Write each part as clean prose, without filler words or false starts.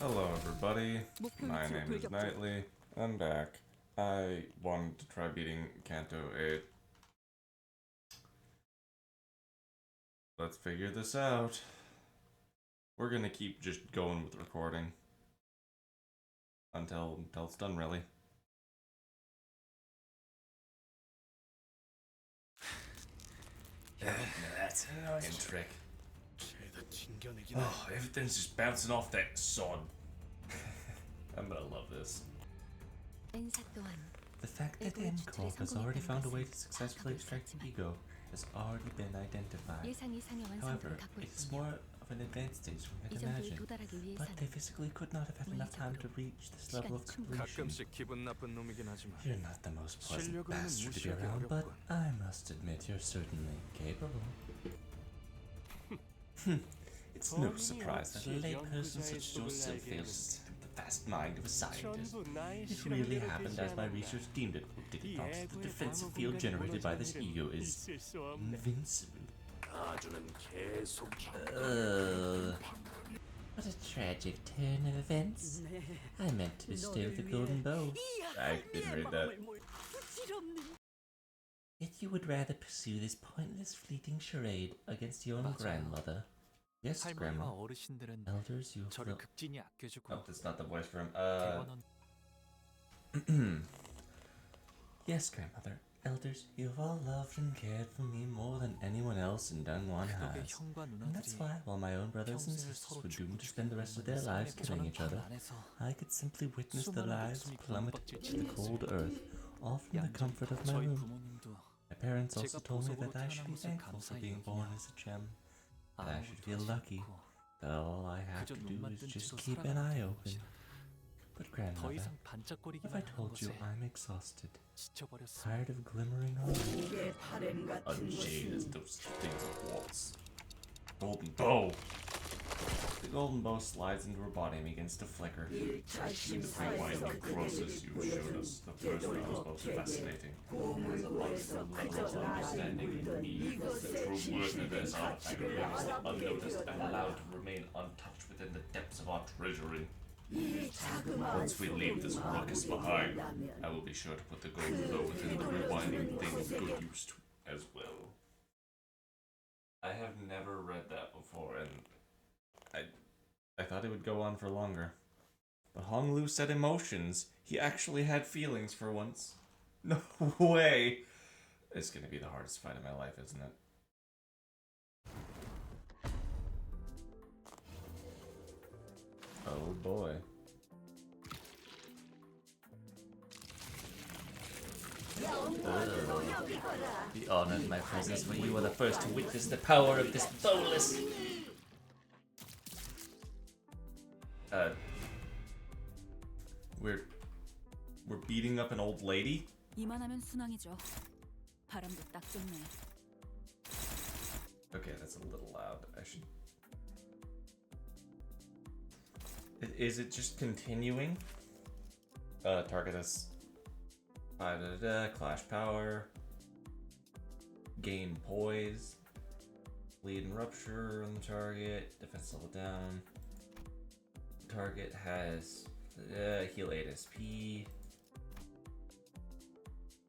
Hello everybody, 목표 my 위치로 name is 돌격해. Knightley. I'm back. I wanted to try beating Kanto 8. Let's figure this out. We're gonna keep just going with recording until it's done, really. That's an annoying trick. Oh, everything's just bouncing off that sod. I'm gonna love this. N사 또한 The fact that 일본의 추출에 NCorp has already found a way to 성공했다는 successfully 것은 extract 파악하고 Ego has already been identified. 예상 이상의 However, 완성도를 갖고 it's 있군요. more of an advanced stage than we 이 had 정도에 imagined. 도달하기 But they 위해서는 physically could not have had enough time to reach this level of 시간이 completion. 가끔씩 기분 나쁜 놈이긴 하지만 You're not the most pleasant 실력으로는 bastard to be 무시하기 around, but 어렵군. I must admit you're certainly capable. It's no surprise that a layperson such as yourself feels the vast mind of a scientist. It really happened as my research deemed it, did it not? The defensive field generated by this ego is invincible. What a tragic turn of events. I meant to bestow the golden bow. I didn't read that. Yet you would rather pursue this pointless fleeting charade against your own 맞아요. grandmother. Yes, 할머니와 Grandma. 어르신들은 Elders, you 저를 feel... 극진히 아껴주고 Oh, that's not the voice for him. 대원원 Yes, Grandmother. Elders, you've all loved and cared for me more than anyone else in Dongwon 그 덕에 has. 형과 And that's 누나들이 why, while my own brothers and 평생을 sisters 서로 were doomed 죽고 to spend the rest of their 죽고 lives 싸움에 killing 저는 each other, 방을 안에서 I could simply witness the 수많은 lives 목숨이 plummet 굴러박질 to the cold earth, all from the 얌전히 comfort of my 저희 room. 부모님도 My parents also 제가 told me 보석으로 that I should be 태어난 것을 thankful for 감사히 being born 여기며 as a gem, that I should feel 아무것도 하지 lucky, 않고 that all I have 그저 to do 눈만 is 뜬 just 채로 keep an eye 살아가는 open. 것이라. But 더 Grandmother, 이상 if I 반짝거리기만 하는 told you 것에 I'm exhausted, 지쳐버렸습니다. tired of glimmering on unshade as those things of waltz. Golden bow! The golden bow slides into her body and begins to flicker. In the rewinding process you showed us, the first one was most fascinating. There's a wonderful level of understanding in me. The true worth of this artifact remains unnoticed and allowed to remain untouched within the depths of our treasury. Once we leave this ruckus behind, I will be sure to put the golden bow within the rewinding thing of good use to as well. I have never read that before, and I thought it would go on for longer. But Hong Lu said emotions. He actually had feelings for once. No way! It's gonna be the hardest fight of my life, isn't it? Oh boy. Be honored, my presence, for you are the first to witness the power of this bowless. We're beating up an old lady? 이만하면 순항이죠. 바람도 딱 좋네. Okay, that's a little loud. I should. Is it just continuing? Target us. Clash power. Gain poise. Bleed and rupture on the target. Defense level down. Target has heal 8 SP.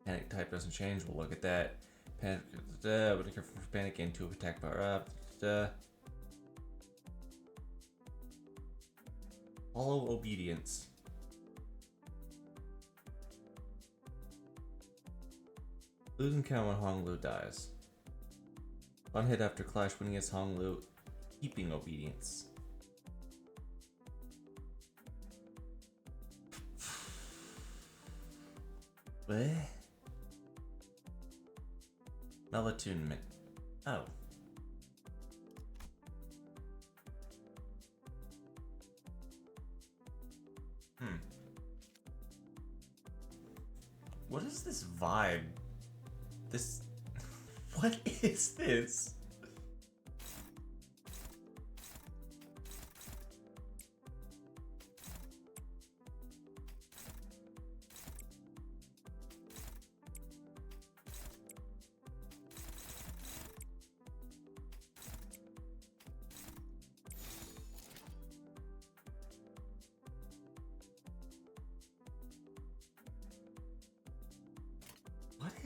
Panic type doesn't change. We'll look at that. Panic. But careful for panic. Gain 2 attack power up. Hollow obedience. Losing count when Hong Lu dies. One hit after clash winning is Hong Lu, keeping obedience. What? Melatonin. Oh. What is this vibe? This. What is this?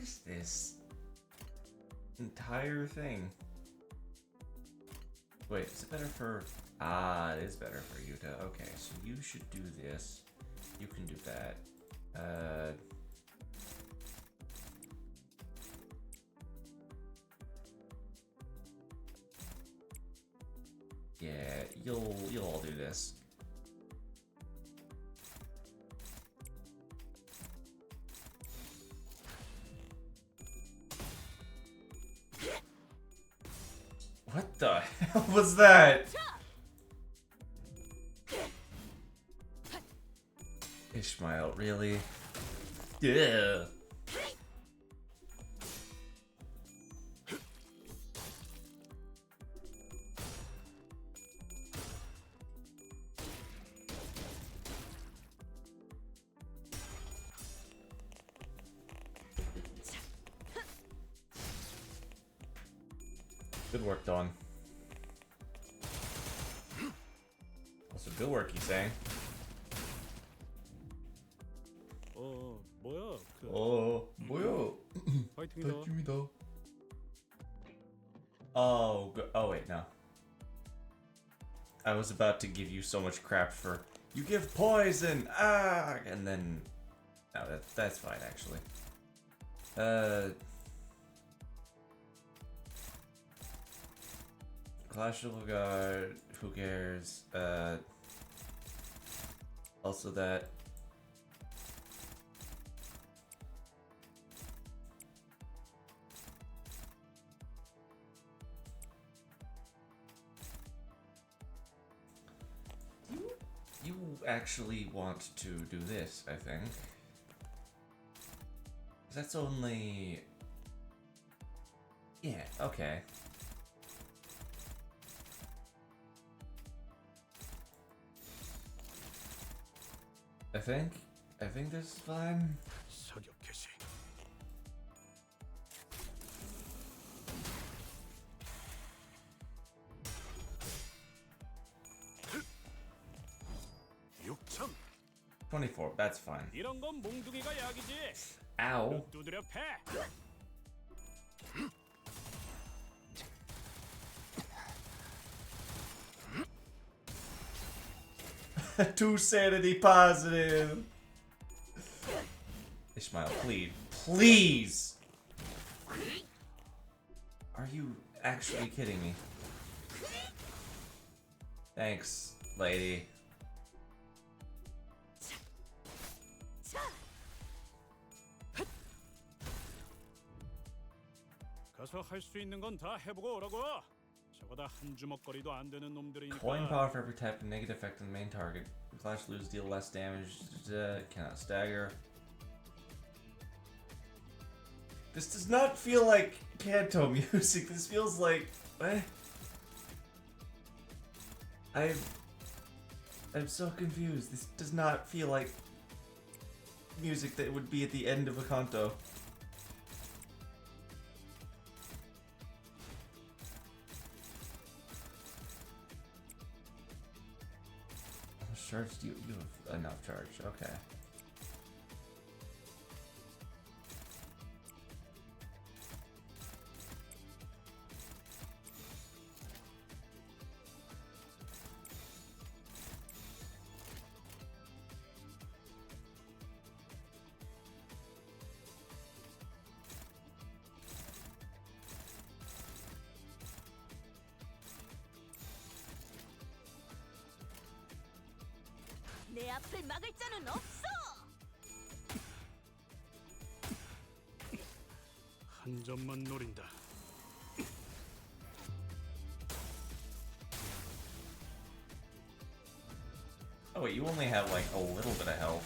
is this entire thing? Wait, is it better for... Ah, it is better for Yuta. Okay, so you should do this. You can do that. Yeah, you'll all do this. What the hell was that? Ishmael, really? Yeah. Good work, Dawn. Also, good work, he's saying. 뭐야? 뭐야? 파이팅이다. Oh, wait, no. I was about to give you so much crap for, you give poison, and then, no, that's fine, actually. Clash of Guard, who cares? Also that. You actually want to do this, I think. That's only... Yeah, okay. I think this is fine. 사격 개시. 육천. 24, that's fine. 이런 건 몽둥이가 약이지. Ow. 두드려 패. Too sanity positive. Ishmael, please. Are you actually kidding me? Thanks, lady. 가서 할 수 있는 건 다 해보고 오라고. 저거다 한 주먹거리도 안 되는 놈들이니까. Coin power for every tap, negative effect on the main target. Clash lose, deal less damage. Cannot stagger. This does not feel like Kanto music. This feels like what? I'm so confused. This does not feel like music that would be at the end of a Kanto. Charge, you have enough charge, okay. 내 앞을 막을 자는 없어. 한 점만 노린다. Oh wait, you only have like a little bit of health.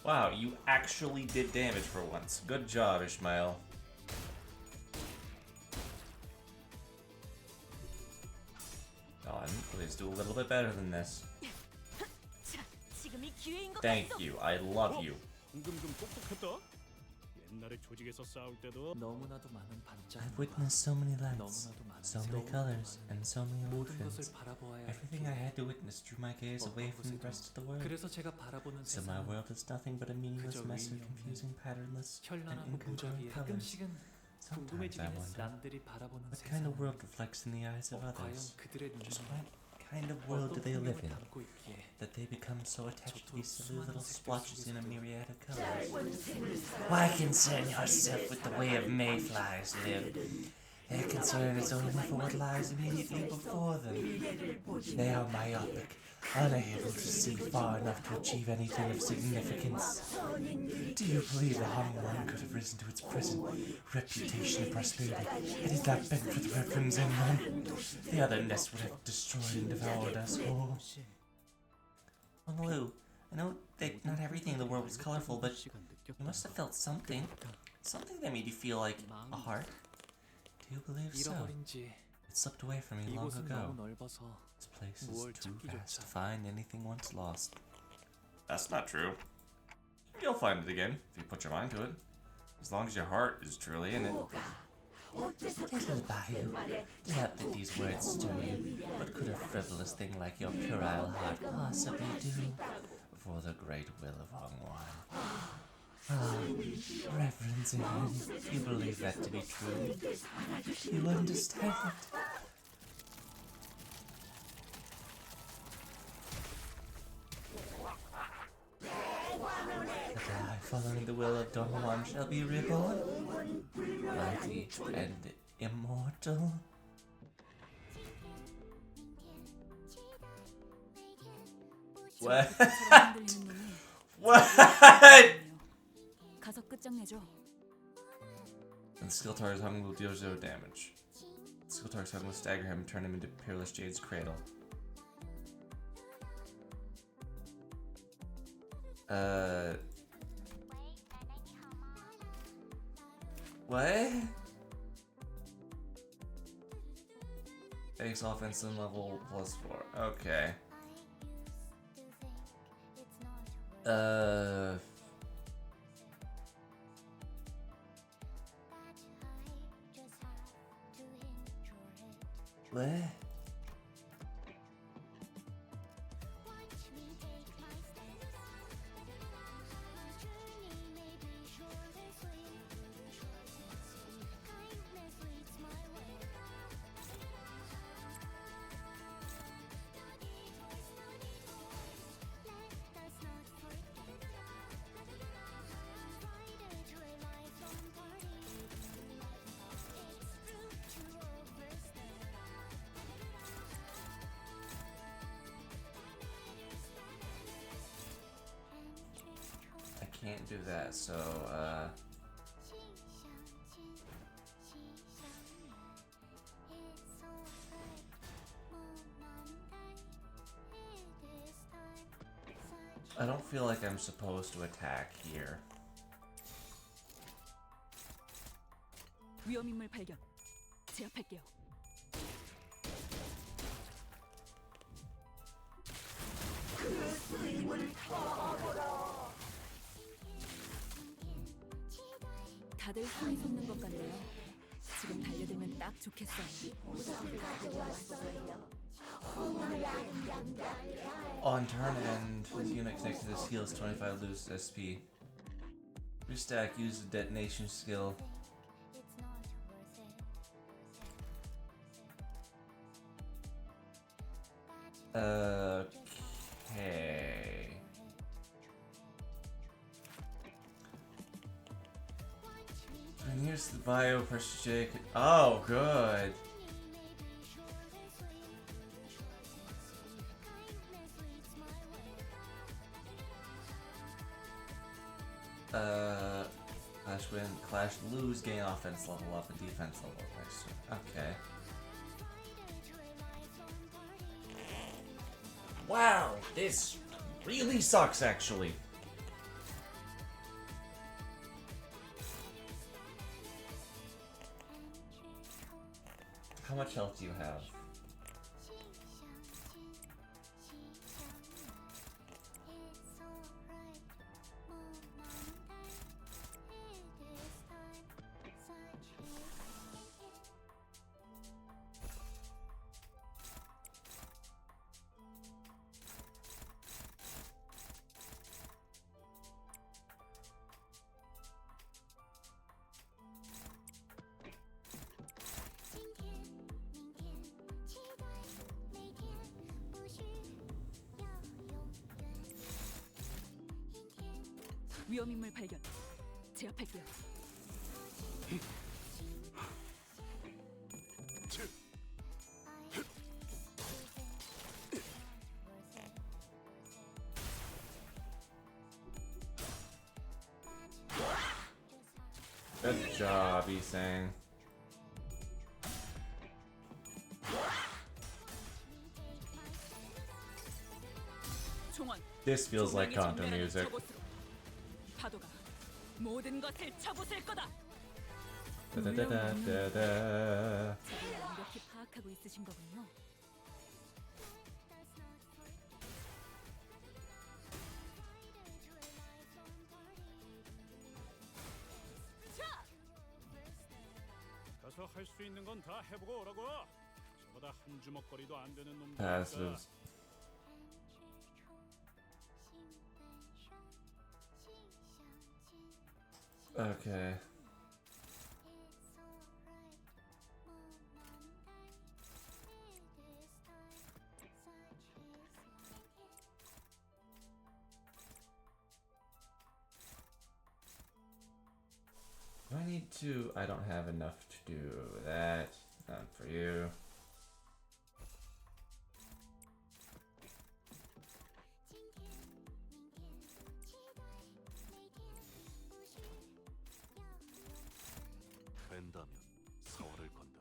Wow, you actually did damage for once. Good job, Ishmael. On, please do a little bit better than this. Thank you. I love you. 방금 좀 똑똑했다. 옛날에 조직에서 싸울 때도 너무나도 많은 반짝. I've witnessed so many lights, 너무나도 많은 so many colors, and so many 모든 것을 emotions. 바라보아야 Everything I had to witness drew my gaze away from the rest of the world. 그래서 제가 바라보는 So my 세상은 world is nothing but a meaningless 그저 mess of 의미 없는 confusing, patternless, and 현란하고 incongruent 무작위에 colors. 가끔씩은 Sometimes I 궁금해지긴 해. wonder, 남들이 바라보는 what kind of 세상은 world reflects in the eyes of 과연 others? 그들의 Just 눈은 what kind of world do 어떤 they live 풍경을 in? 담고 있기에 That they become so attached to 저토록 these silly 수많은 little 색들 splotches in a 속에서도 myriad of colors. Why concern yourself with the way of mayflies live? Their concern is only for what lies immediately before them. They are myopic, unable to see far enough to achieve anything of significance. Do you believe the Hung One could have risen to its present reputation and prosperity had it not been for the weapons in them? The other nest would have destroyed and devoured us whole. Well, Lou, I know that not everything in the world was colorful, but you must have felt something. Something that made you feel like a heart. Do you believe so? 잃어버린 지 It slipped away from me long 이곳은 ago. 너무 넓어서 This place is 뭘 too 찾기조차. vast to find anything once lost. That's not true. You'll find it again if you put your mind to it. As long as your heart is truly in it. Little Bayou, not that these words stir you, what could a frivolous thing like your puerile heart possibly do for the great will of Hung One? Ah, Reverend Zinn, you believe that to be true. You understand. That I, following the will of Don Juan, shall be reborn, mighty and immortal. What? 흔들리는 놈이 What? 가서 끝장내죠. And Skiltar's Hung will deal 0 damage. Skiltar's Hung will stagger him and turn him into Peerless Jade's Cradle. What? Base offensive level +4. Okay. What? I can't do that, so, I don't feel like I'm supposed to attack here. 위험인물 발견. 제압할게요. 다들 힘이 솟는 것 같네요. 지금 달려들면 딱 좋겠어요. On turn end, unit connected to this heals 25 loses SP. Restack, use the detonation skill. Okay. And here's the bio pressure Jake. Oh, good. Clash win, clash lose, gain offense level up and defense level up next turn. Okay. Wow, this really sucks actually. How much health do you have? 위험 인물 발견. 제압할게요. Good job, Isang. 총원. This feels like 조명이 Kanto 전멸하는 music. 저곳으로. 파도가 모든 것을 쳐부술 거다. Da-da-da-da-da-da. 저를 완벽히 파악하고 있으신 거군요. 가서 할 수 있는 건 다 해보고 오라고. 저보다 한 주먹거리도 안 되는 놈들. Passives. Okay. Do I need to? I don't have enough to do that. Not for you. 된다면 사활을 건다.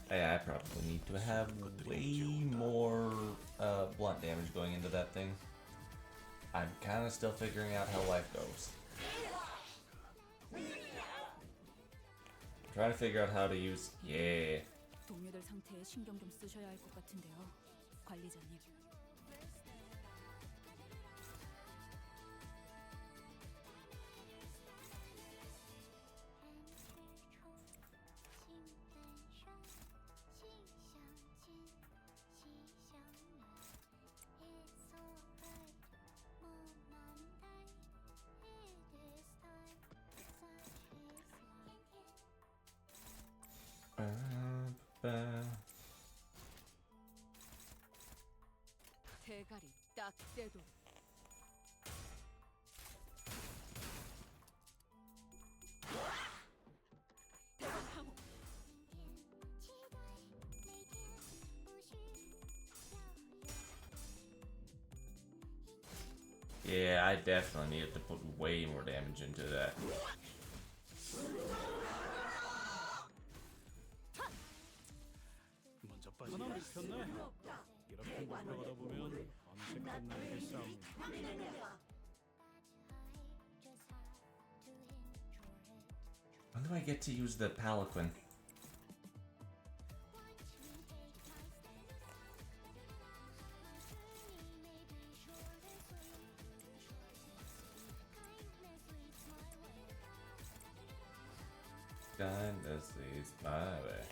I probably need to have way more blunt damage going into that thing. I'm kind of still figuring out how life goes. Trying to figure out how to use. Yeah. 동료들 상태에 신경 좀 쓰셔야 할 것 같은데요, 관리자님. 대가리 딱 떼도. Yeah, I definitely needed to put way more damage into that. 먼저 빠지나 눕혔네. 이렇게 눕혀가다 보면 어느새 끝나는 게 싸움. When do I get to use the Palanquin? Kindness leads my way.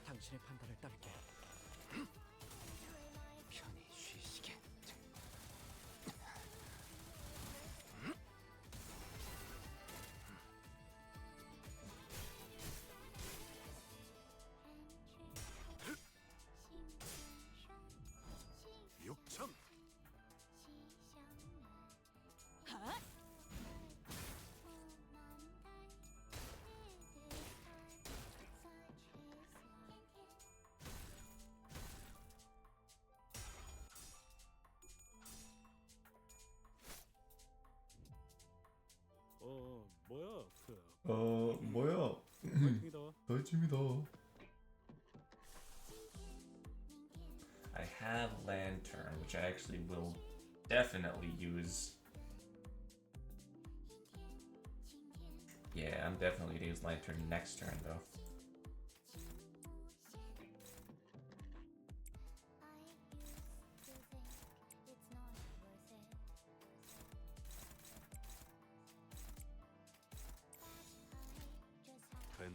당신의 판단을 따를게. 편히 쉬시게. 육천. 하? 뭐야 그 뭐야? 파이팅이다. 더집니다. I have Lantern, which I actually will definitely use. Yeah, I'm definitely gonna use Lantern next turn though.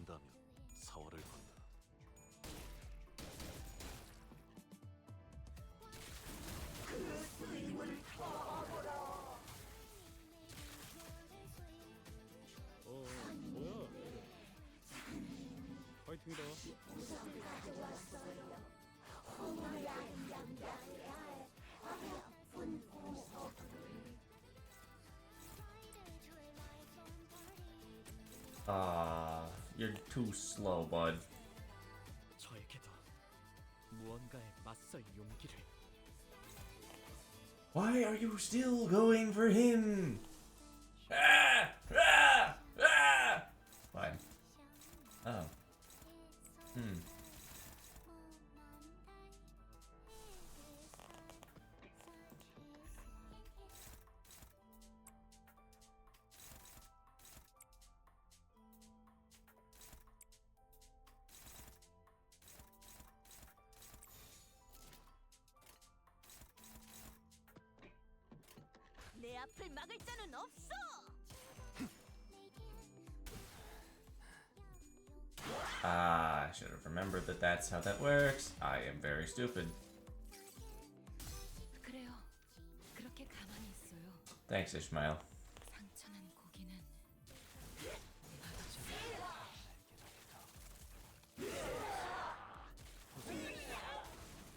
뺀다면 사활을 건다. 뭐야? 파이팅이다. You're too slow, bud. 저에게도 무언가에 맞설 용기를. Why are you still going for him? Ah! Ah! Ah! Fine. Oh. 내 앞을 막을 자는 없어. I should have remembered that that's how that works. I am very stupid. 그래요. 그렇게 가만히 있어요. Thanks, Ishmael. 상처난 고기는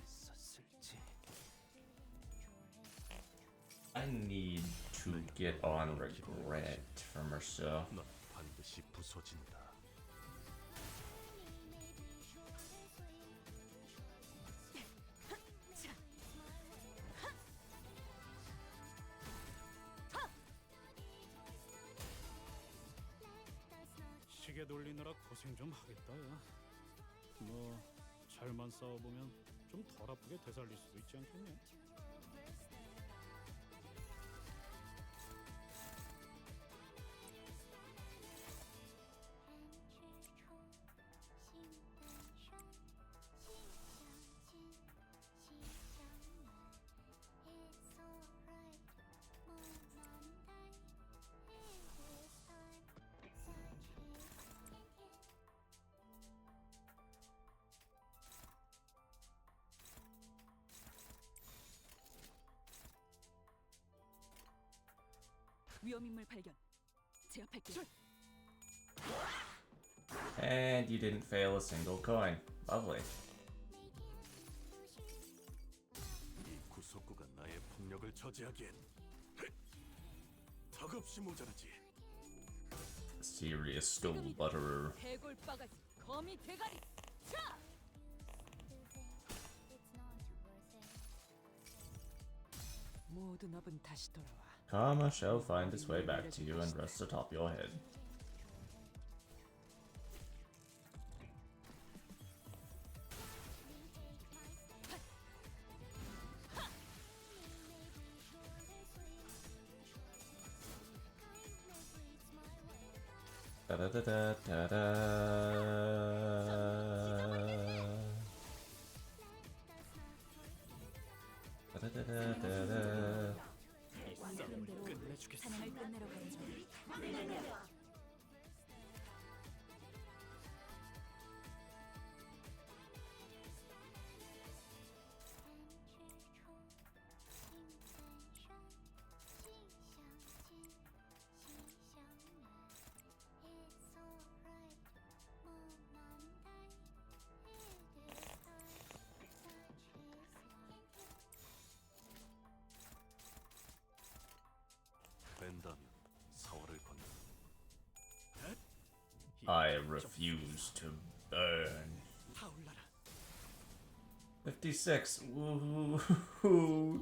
있었을지. I need to get on regret from Merceau. 넌 반드시 부서진다. 시계 돌리느라 고생 좀 하겠다. 야. 뭐 잘만 싸워보면 좀 덜 아프게 되살릴 수도 있지 않겠냐? 위험인물 발견. 제압할게요. And you didn't fail a single coin. Lovely. 이 구속구가 나의 폭력을 저지하기엔 턱없이 모자라지. Serious stone butterer. 대골 바가지, 거미 대가리. 차! 모든 업은 다시 돌아와. Karma shall find its way back to you and rest atop your head. Da da da da da da. Da da da da da da. 그런대로 끝내주겠어. 사냥을 끝내러 가죠. 뺀다면 사활을 건다. I refuse to burn. 타올라라. 56. Woohoo.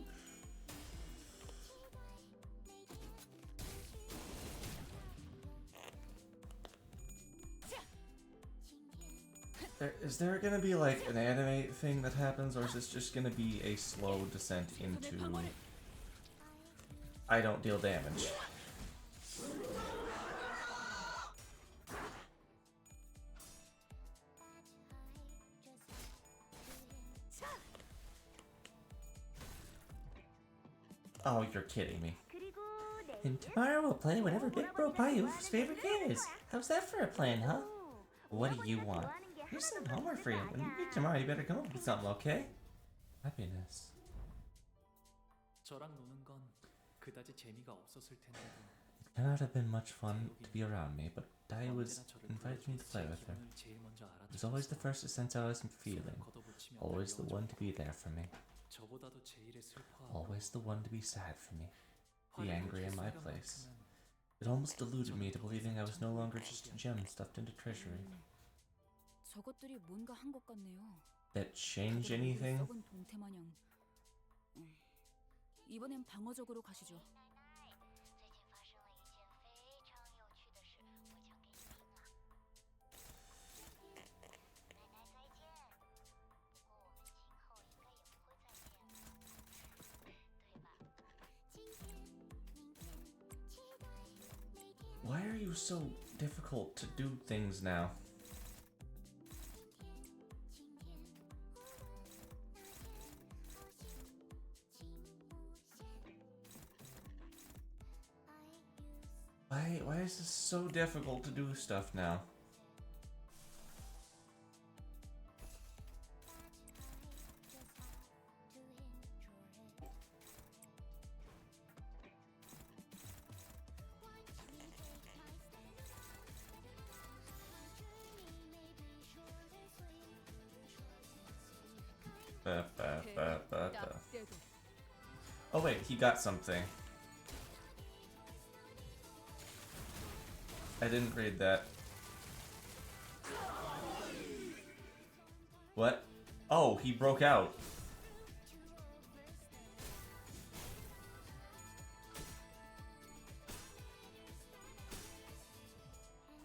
Is there gonna be like an anime thing that happens, or is this just gonna be a slow descent into I don't deal damage? Oh, you're kidding me. And tomorrow we'll play whatever Big Bro Bayou's favorite game is. How's that for a plan, huh? What do you want? Here's some homework for you. When you meet tomorrow, you better come up with something, okay? Happiness. 저랑 노는 건 그다지 재미가 없었을 텐데도 It cannot have been much fun to be around me, but Dai was 언제나 저를 invited me to play with her. 기분을 제일 먼저 He was always the first to sense how I was feeling. 걷어붙이며 Always the one to be there for me. 저보다도 제일에 슬퍼하고 Always the one to be sad for me. Be angry in my place. 순간만큼은 It almost deluded me to believing I was no longer just a gem stuffed into treasury. 저것들이 뭔가 한 것 같네요. That changed 다들 얼굴이 anything? 썩은 동태 마냥. 이번엔 방어적으로 가시죠. Why are you so difficult to do things now? Why is this so difficult to do stuff now? 딱 때도. Oh wait, he got something. I didn't read that. What? Oh, he broke out.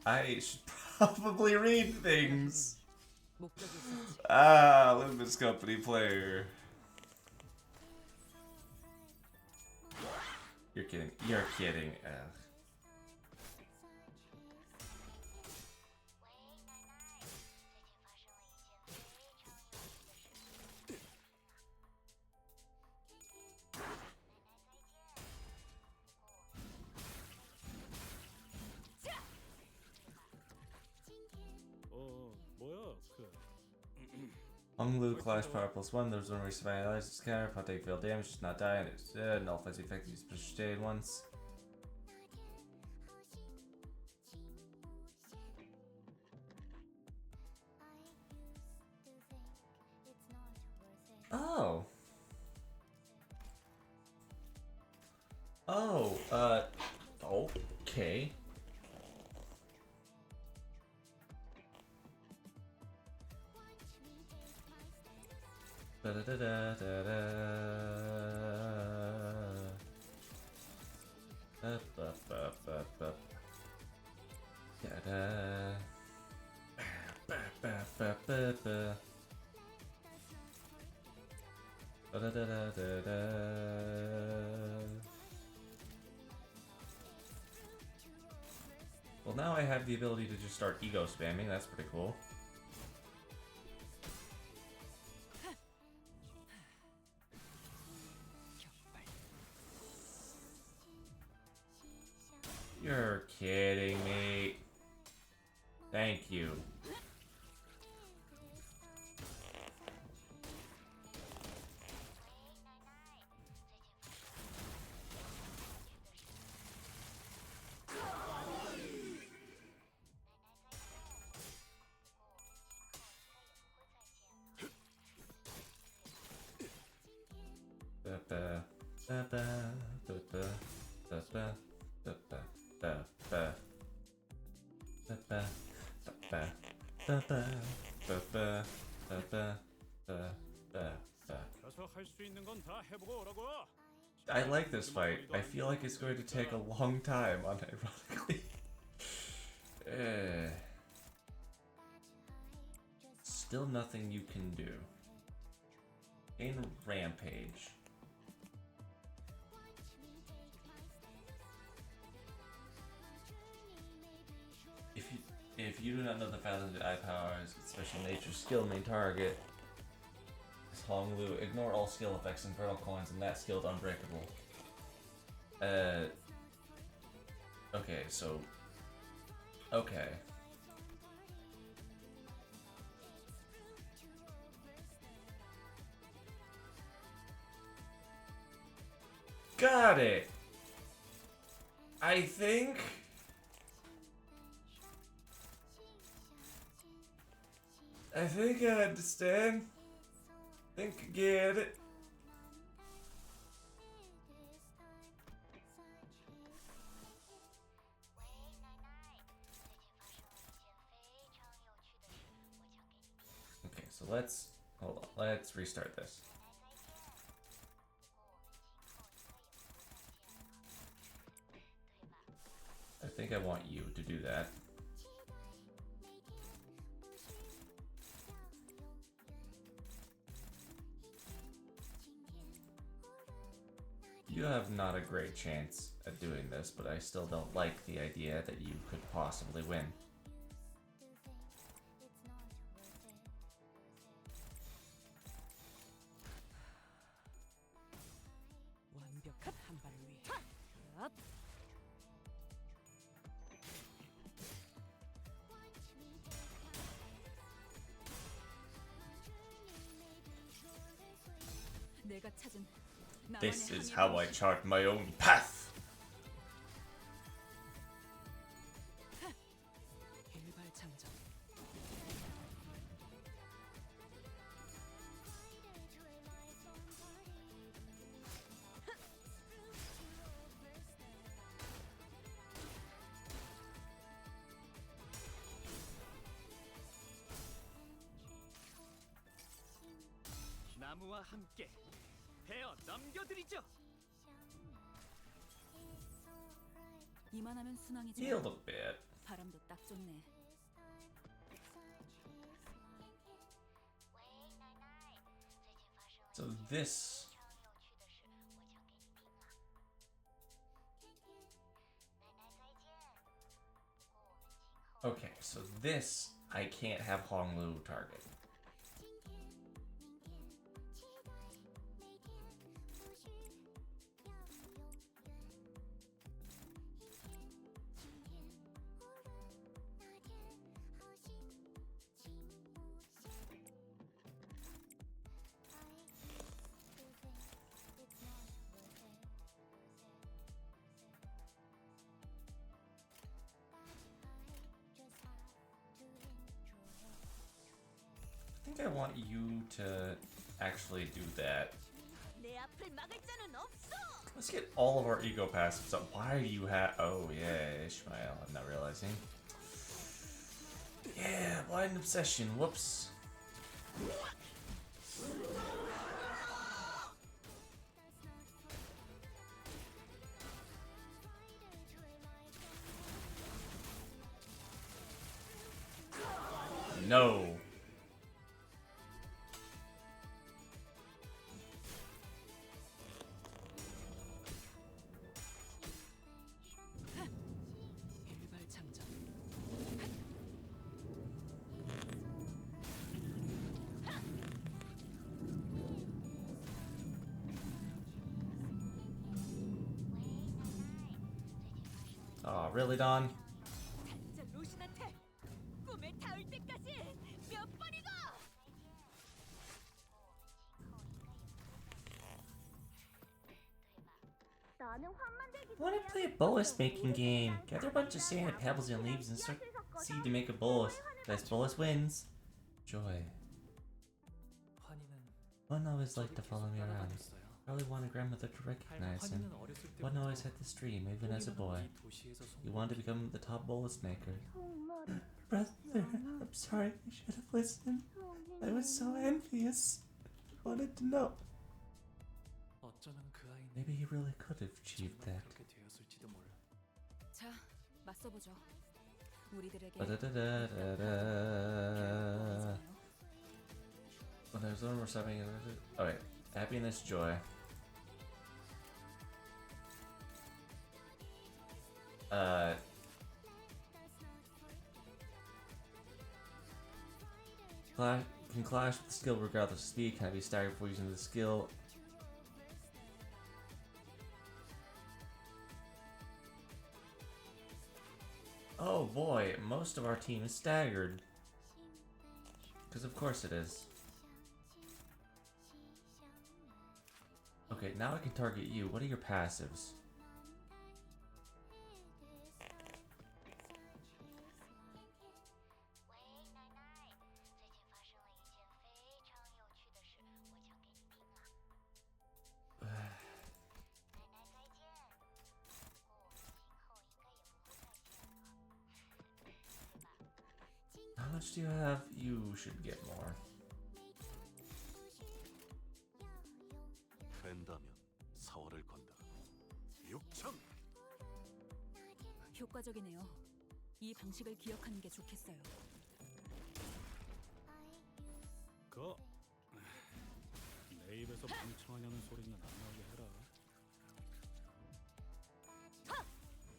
I should probably read things. 목적이 있었지. Ah, Limbus Company player. You're kidding. You're kidding. 뭐야 그 Honglu Clash Power plus 1, there's one reason why I realized it's counter, if I take failed damage, just not die, and it's null fuzzy effect, use special shade once. Oh. Oh, okay. Da da da da da da. Up, up, up, up, up. Da da. Ba ba ba ba ba. Da da da da da da. Well, now I have the ability to just start ego spamming. That's pretty cool. You're kidding me. Thank you. Ba-ba, ba-ba, ba-ba, ba-ba, ba-ba. Ba ba ba ba ba ba ba ba ba ba ba ba. 가서 할 수 있는 건 다 해보고 오라고. I like this fight. I feel like it's going to take a long time, unironically. Still nothing you can do. In Rampage. If you do not know the Founded Eye powers, special nature, skill, main target is Honglu. Ignore all skill effects, Infernal Coins, and that skill is unbreakable. Okay, so. Okay. got it. I think. I understand. I think I get it. Okay, so hold on. Let's restart this. I think I want you to do that. You have not a great chance at doing this, but I still don't like the idea that you could possibly win. 완벽한 한 발을 위해. 업. 내가 찾은 나만의 This is 항해 how I 방식. chart my own path. 일발장전. 나무와 함께 베어 넘겨드리죠. 이만하면 순항이지. Healed a bit. 바람도 딱 좋네. So this. Okay, so this I can't have Honglu target. I think I want you to actually do that. 내 앞을 막을 자는 없어. Let's get all of our ego passives up. Why do you have... Oh, yeah, Ishmael. I'm not realizing. Yeah, blind obsession. Whoops. No. 일발장전. Oh, really, Don? 저 루신한테 꿈에 닿을 때까지 몇 번이고. I want to play a bolus making game. Gather a bunch of sand, pebbles, and leaves and start seed to make a bolus. Best bolus wins. Joy. 환희는 One always liked to 저를 follow me 계속 around. 따라다녔어요. Probably wanted grandmother to recognize him. 환희는 어렸을 One 때부터 always had this dream, even as a boy. 이 도시에서 He wanted to become the top bolus maker. Brother, I'm sorry. I should have listened. I was so envious. I wanted to know. 어쩌면 그 아이는 Maybe he really could have achieved 정말 that. 그렇게 되었을지도 몰라. 자, 맞서보죠. 우리들에게 Ba-da-da-da-da-da. When there's one more something. Okay, happiness, joy. Can clash with the skill regardless of speed. Can I be staggered before using the skill? Oh boy, most of our team is staggered. Because of course it is. Okay, now I can target you. What are your passives? How much do you have? You should get more. 된다면 사활을 건다. 육천. 효과적이네요. 이 방식을 기억하는 게 좋겠어요. 내 입에서 멍청하냐는 소리는 안 나오게 해라.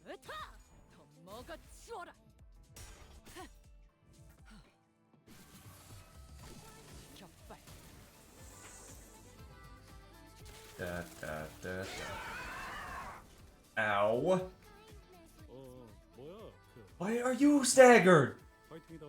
으타! 더 먹어 치워라. 격발. Ow. 뭐야? Why are you staggered? 파이팅이다.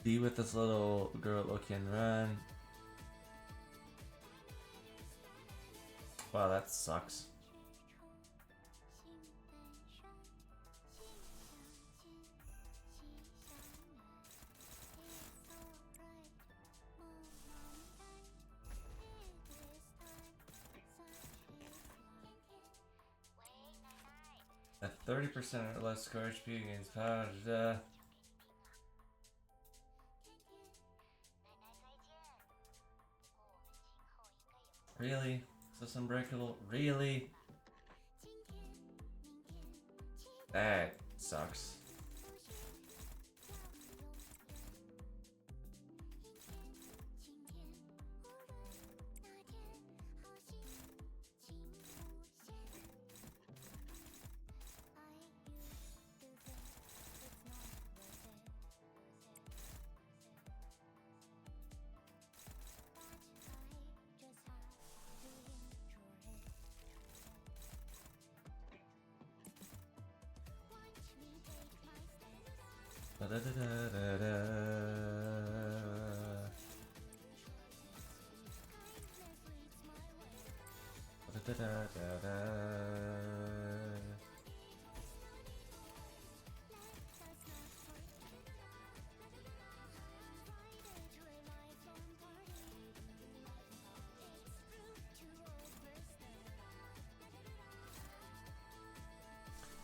Be with this little girl who can run. Wow, that sucks. At 30% or less score HP against power. Really? Is this unbreakable? Really? That sucks.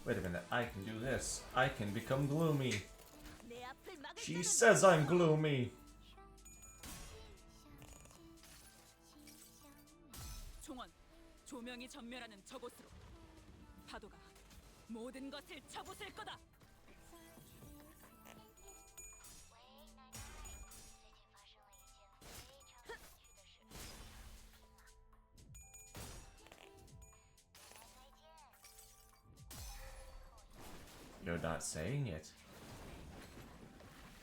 Wait a minute, I can do this. I can become gloomy. She says I'm gloomy. 총원, 조명이 전멸하는 저곳으로. 파도가 모든 것을 쳐부술 거다. You're not saying it.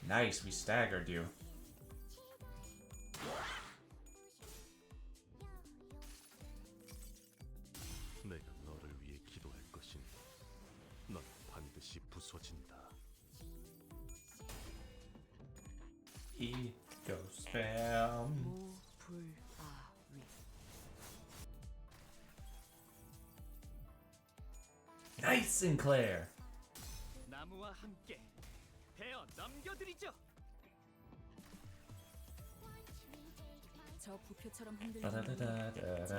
Nice, we staggered you. 내가 너를 위해 기도할 것이니 넌 반드시 부서진다. Ego spam. 무불아위. Nice, Sinclair. 나무와 함께 베어 넘겨드리죠. 저 부표처럼 흔들리는 따다다다다다.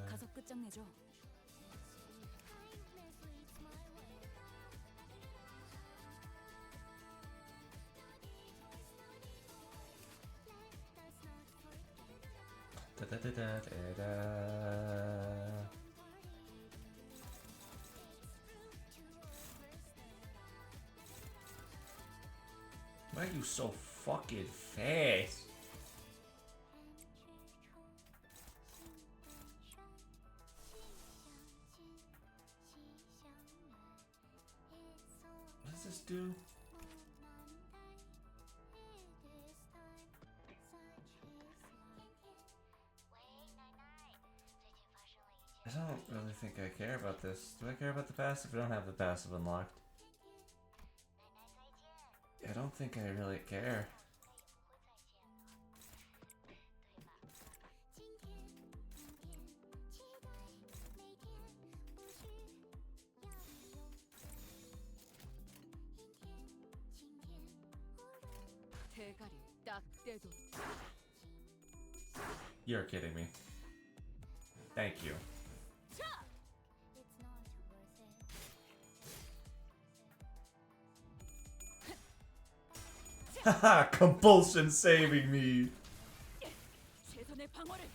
가서 끝장내죠. 따다다다다다. Why are you so fucking fast? What does this do? I don't really think I care about this. Do I care about the passive? I don't have the passive unlocked. I don't think I really care. 대가리 딱 떼도 You're kidding me. Thank you. Haha, compulsion saving me. 최선의 방어를.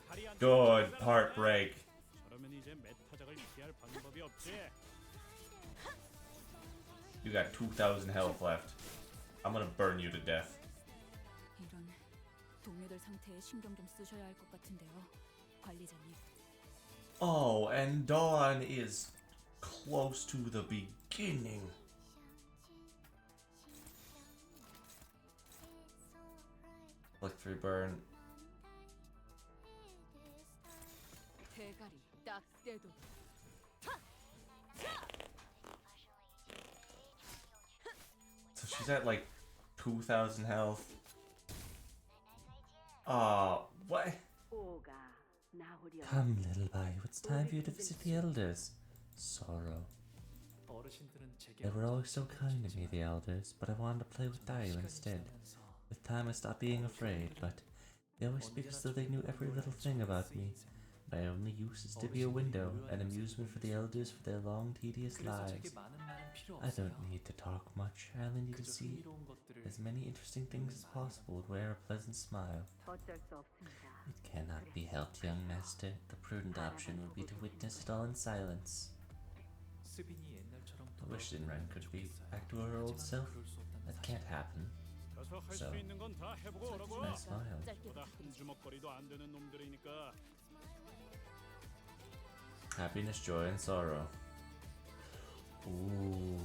다리 안 Good part break. 저러면 이제 메타작을 피할 방법이 없지. You got 2,000 health left. I'm gonna burn you to death. 이런 동료들 상태에 신경 좀 쓰셔야 할 것 같은데요, 관리자님. Oh, and Dawn is close to the beginning. Flick through burn. 대가리 딱 떼도 So she's at like 2,000 health. What? Come, little boy, it's time for you to visit the elders. Sorrow. 어르신들은 제게 They were always so kind to me, the elders, but I wanted to play with Dio instead. With time I stopped being afraid, but they always speak as though they knew every little thing about me. My only use is to be a window, an amusement for the elders for their long, tedious 그래서 제게 lives. 많은 말은 필요 I 없어요. don't need to talk much. I only need to 그저 see 흥미로운 것들을 as many interesting things as possible and wear a pleasant smile. It cannot be helped, young master. The prudent option would be to witness it all in silence. 스빈이 옛날처럼 I wish Shinran could be 좋겠어요. back to her old 하지만 self. 그럴 수 없다는 That 사실. can't happen. 가서 할 수 So, 있는 건 다 해보고 오라고. I smiled. 짧게 보다 한 부탁드립니다. 주먹거리도 안 되는 놈들이니까. Happiness, joy, and sorrow. Ooh.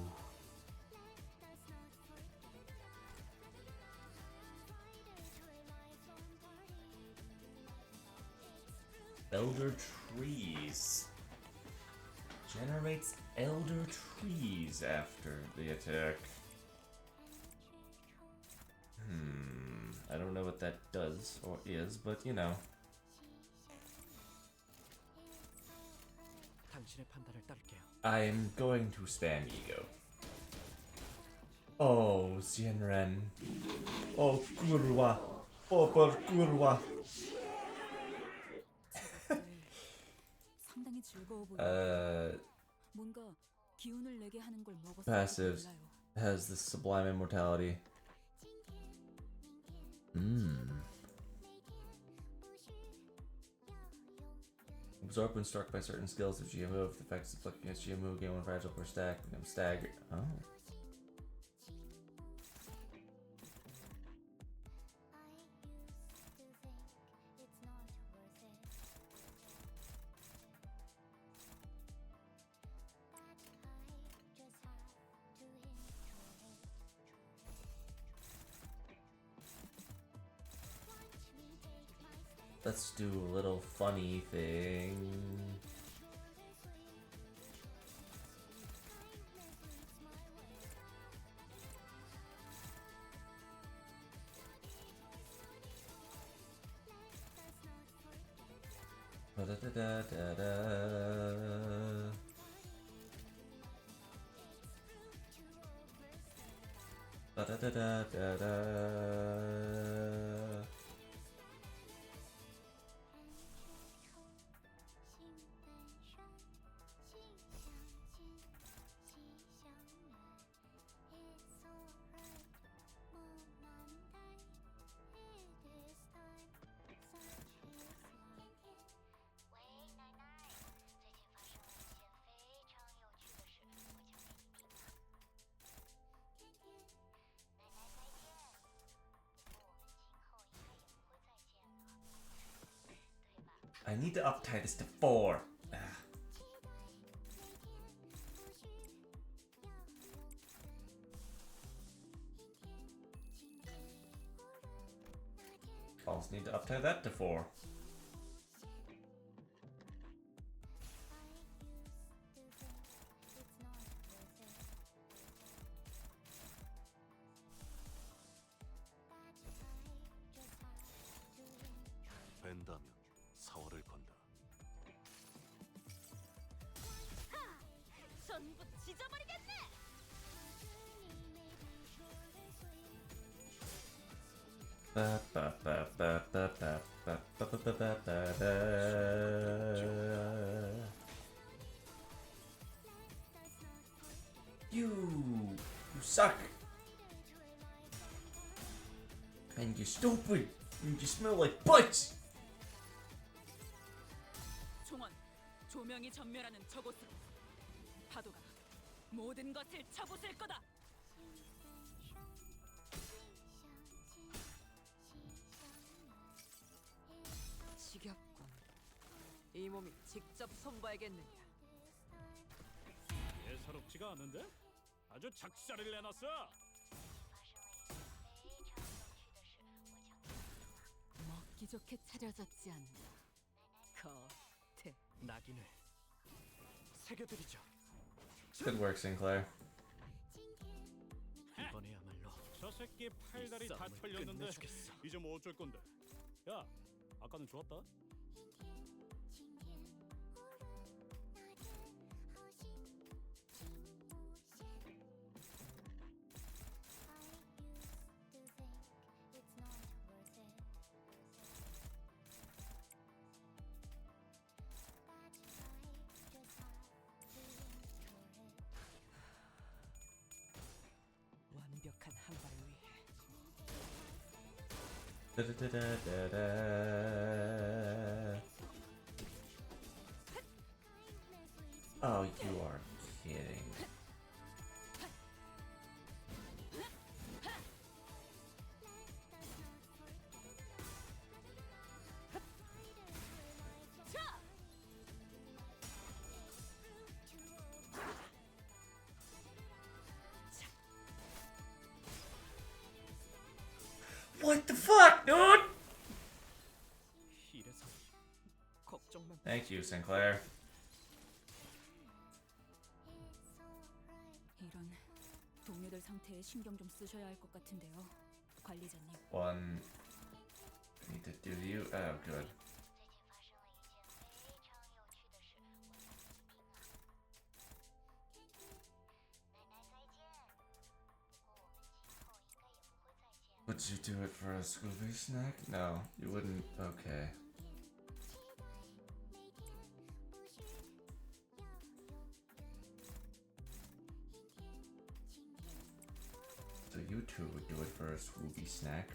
Elder trees. Generates elder trees after the attack. I don't know what that does or is, but you know. 당신의 판단을 따를게요. I'm going to spam ego. Oh, Xianren. Oh, Kurwa. Oh, por Kurwa. 상당히 즐거워 보여요. 뭔가 기운을 내게 하는 걸 먹었을지도 Passives. 몰라요. Has this sublime immortality. Absorb when struck by certain skills of GMO. If the effects inflicted against GMO gain one fragile per stack, become staggered. Oh. Let's do a little funny thing. Ba-da-da-da-da-da. Ba-da-da-da-da-da. I need to uptie this to 4. Ah. Also need to uptie that to 4. 벤다면 사활을 건다. 전부 찢어버리겠네. Ba, ba, ba, ba, ba, ba, ba, ba, ba, ba, ba, ba, ba. You suck. And you're stupid. And you smell like butts. 종원, 조명이 전멸하는 저곳으로 파도가 모든 것을 쳐부술 거다. 지겹군. 이 몸이 직접 손봐야겠느냐. 예사롭지가 않은데? 아주 작사를 내놨어. 먹기 좋게 차려졌지 않나. 겉에 낙인을 새겨드리죠. Good work, Sinclair. 이번에야말로 저 새끼 팔다리 다 싸움을 털렸는데 끝내주겠어. 이제 뭐 어쩔 건데? 야, 아까는 좋았다. 완벽한 한 발을 위해 Da-da-da-da-da-da. Oh, you are kidding. What the fuck, dude? 이래서 걱정만. Thank you, Sinclair. 이런 동료들 상태에 신경 좀 쓰셔야 할 것 같은데요, 관리자님. One. Need to do you. Oh, good. Would you do it for a Scooby snack? No, you wouldn't. Okay. So you two would do it for a Scooby snack.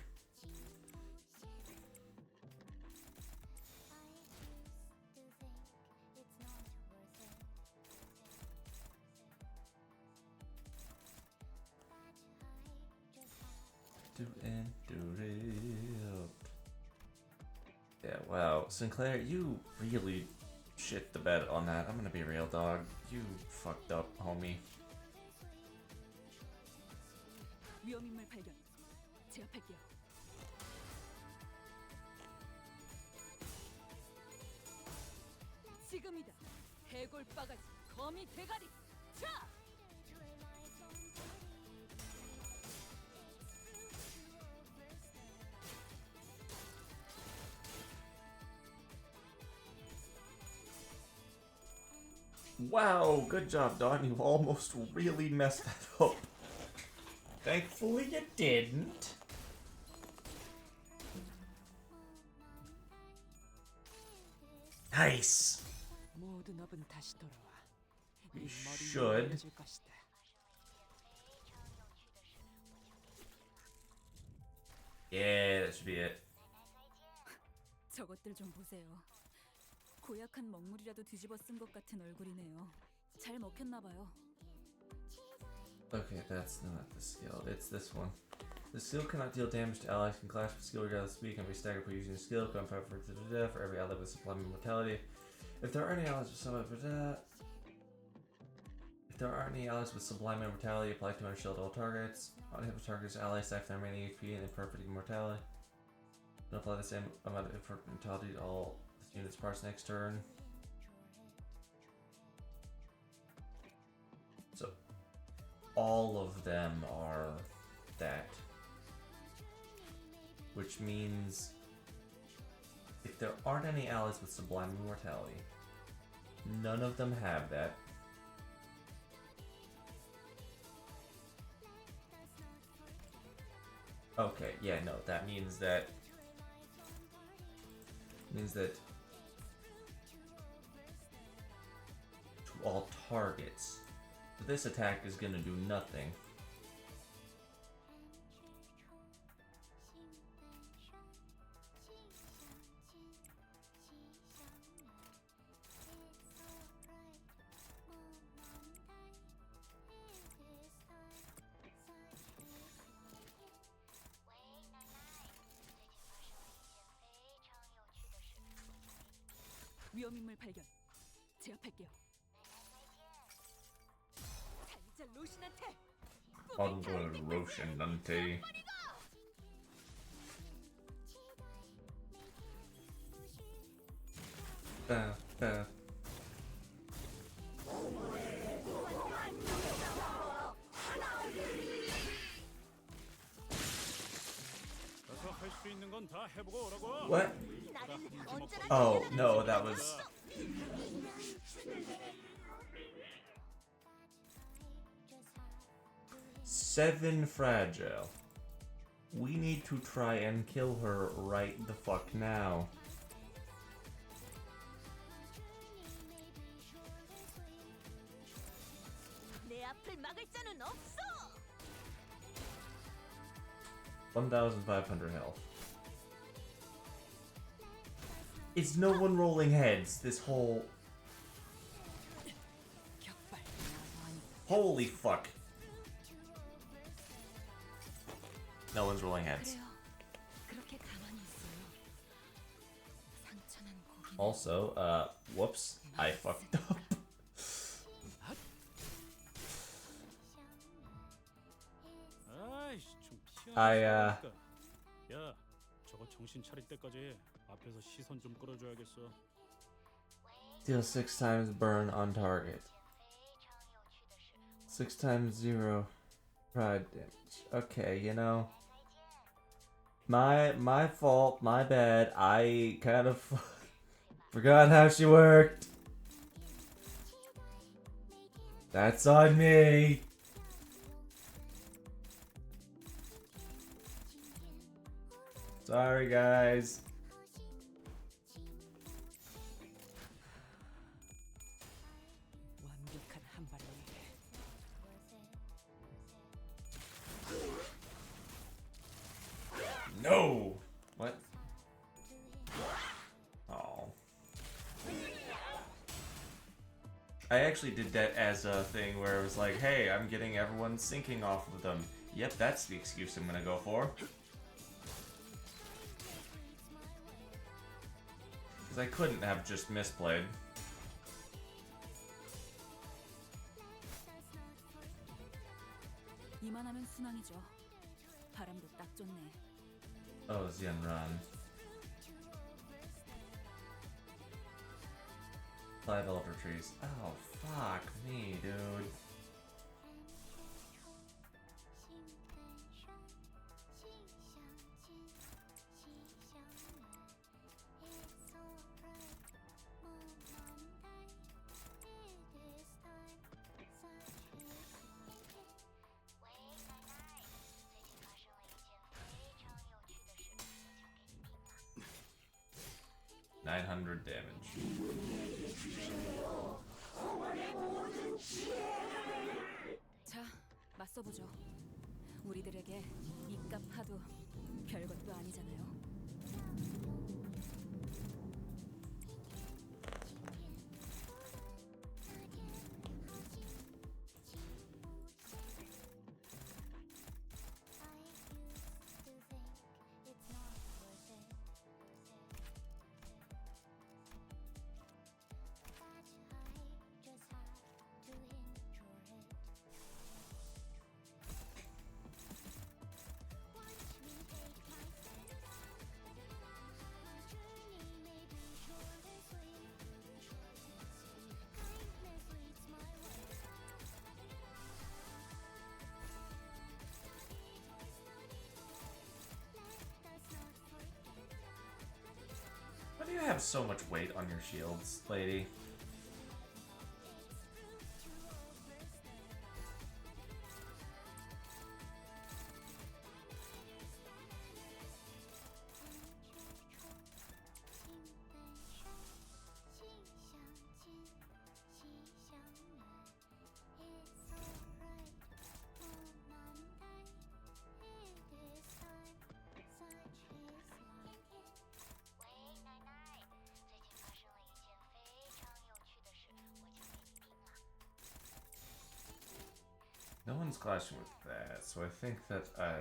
Do and do it. Yeah, wow. Sinclair, you really shit the bed on that. I'm gonna be real, dog. You fucked up, homie. 위험 인물 발견. 제압할게요. 지금이다. 해골 바가지, 거미 대가리. 자! Wow, good job, Don. You almost really messed that up. Thankfully you didn't. Nice. 모든 업은 다시 돌아와. We 이 머리 should. 위에 줄 것이다. Yeah, that should be it. 저것들 좀 보세요. 고약한 먹물이라도 뒤집어 쓴 것 같은 얼굴이네요. 잘 먹혔나 봐요. Okay, that's not the skill. It's this one. The skill cannot deal damage to allies. Can clash with skill regardless of speed. Can be staggered for using the skill. Gunfire for every ally with sublime immortality. If there are any allies with sublime immortality, apply 200 shield to all targets. On hit with targets, allies sack their remaining HP and imperfect immortality. Then apply the same amount of imperfect immortality to all units' parts next turn. So all of them are that. Which means if there aren't any allies with sublime immortality, none of them have that. Okay, yeah, no, that means that to all targets. So this attack is gonna do nothing. 위험인물 발견. 제압할게요. 자, 이제 로신한테. Onward, Roshan Dante. 가서 할 수 있는 건 다 해보고 오라고. What? Oh, no, that was... Seven Fragile. We need to try and kill her right the fuck now. 내 앞을 막을 자는 없어. 1,500 health. It's no one rolling heads this whole... 격발. Holy fuck. No one's rolling heads. 그래요. 그렇게 가만히 있어요. 상처난 고기. Also, whoops, I fucked up. 아이씨, 좀 I, 피하니까. 야, 저거 정신 차릴 때까지 앞에서 시선 좀 끌어줘야겠어. Deal 6 times burn on target. 6 times 0 pride damage. Okay, you know. My fault, my bad. I kind of forgot how she worked. That's on me. Sorry, guys. 완벽한 한 발을 위해 No! What? Oh. I actually did that as a thing where it was like, hey, I'm getting everyone sinking off of them. Yep, that's the excuse I'm gonna go for. Because I couldn't have just misplayed. 이만하면 순항이죠. 바람도 딱 좋네. Oh, Xianran. 5 elder trees. Oh, fuck me, dude. $900 damage. 자, 맞서보죠. 우리들에게 이깟 파도 별것도 아니잖아요. have so much weight on your shields, lady. No one's clashing with that, so I think that I...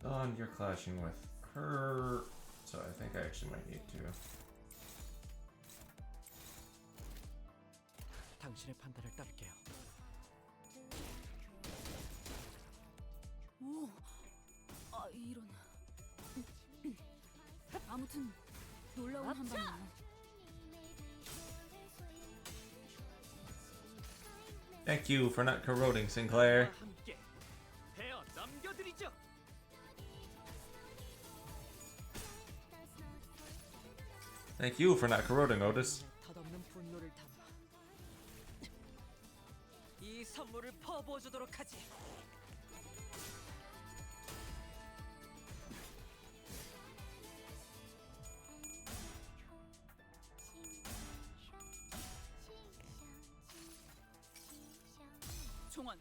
Dawn, you're clashing with her, so I think I actually might need to. 당신의 판단을 따를게요. 오, 아 이런. 아무튼 놀라운 한방이네요. Thank you for not corroding, Sinclair. 함께 베어 남겨드리죠. Thank you for not corroding, Otis. 덧없는 분노를 담아 이 선물을 퍼부어주도록 하지. 종원,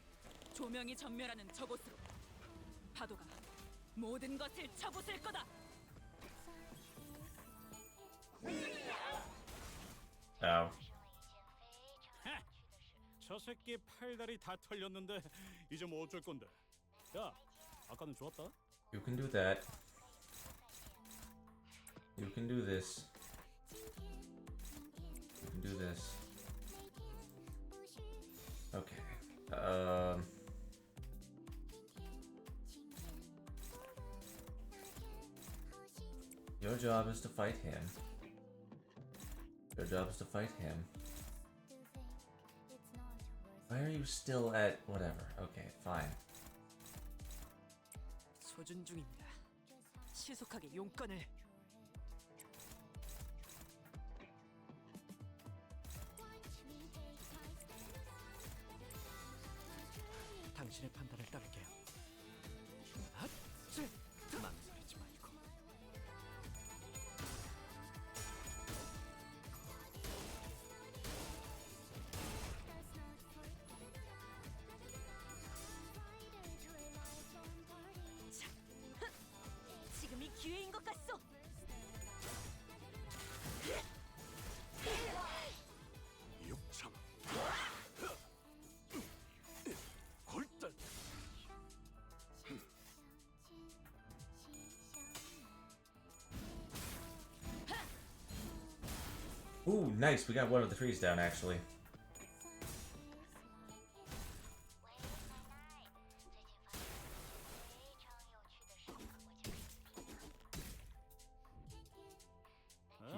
조명이 전멸하는 저곳으로. 파도가 모든 것을 쳐부술 거다. Ow. 저 새끼 팔다리 다 털렸는데 이제 뭐 어쩔 건데? 야, 아까는 좋았다. You can do that. You can do this. You can do this. Okay. Your job is to fight him. Your job is to fight him. Why are you still at whatever? Okay, fine. 소준 중입니다. 신속하게 용건을. 당신의 판단을 따를게요. 앗! 망설이지 말고. 지금이 기회인 것 같소. 육참 골단 Ooh, nice. We got one of the trees down, actually.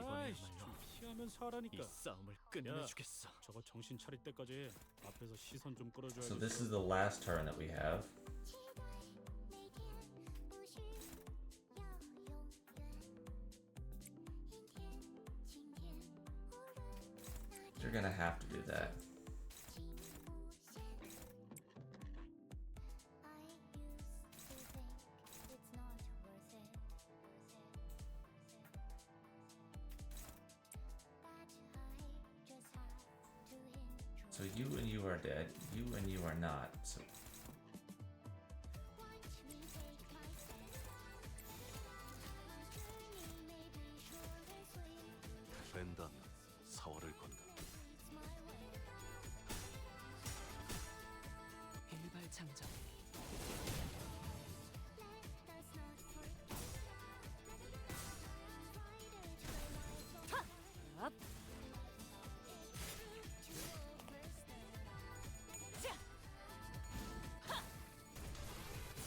아이씨, 이번에야말로 좀 피하면 이 살아니까. 싸움을 끝내주겠어. 저거 정신 차릴 때까지 앞에서 시선 좀 끌어줘야지. So this is the last turn that we have. You're gonna have to do that. So you and you are dead. You and you are not. So 뺀다면 사활을 건다. 일발장전.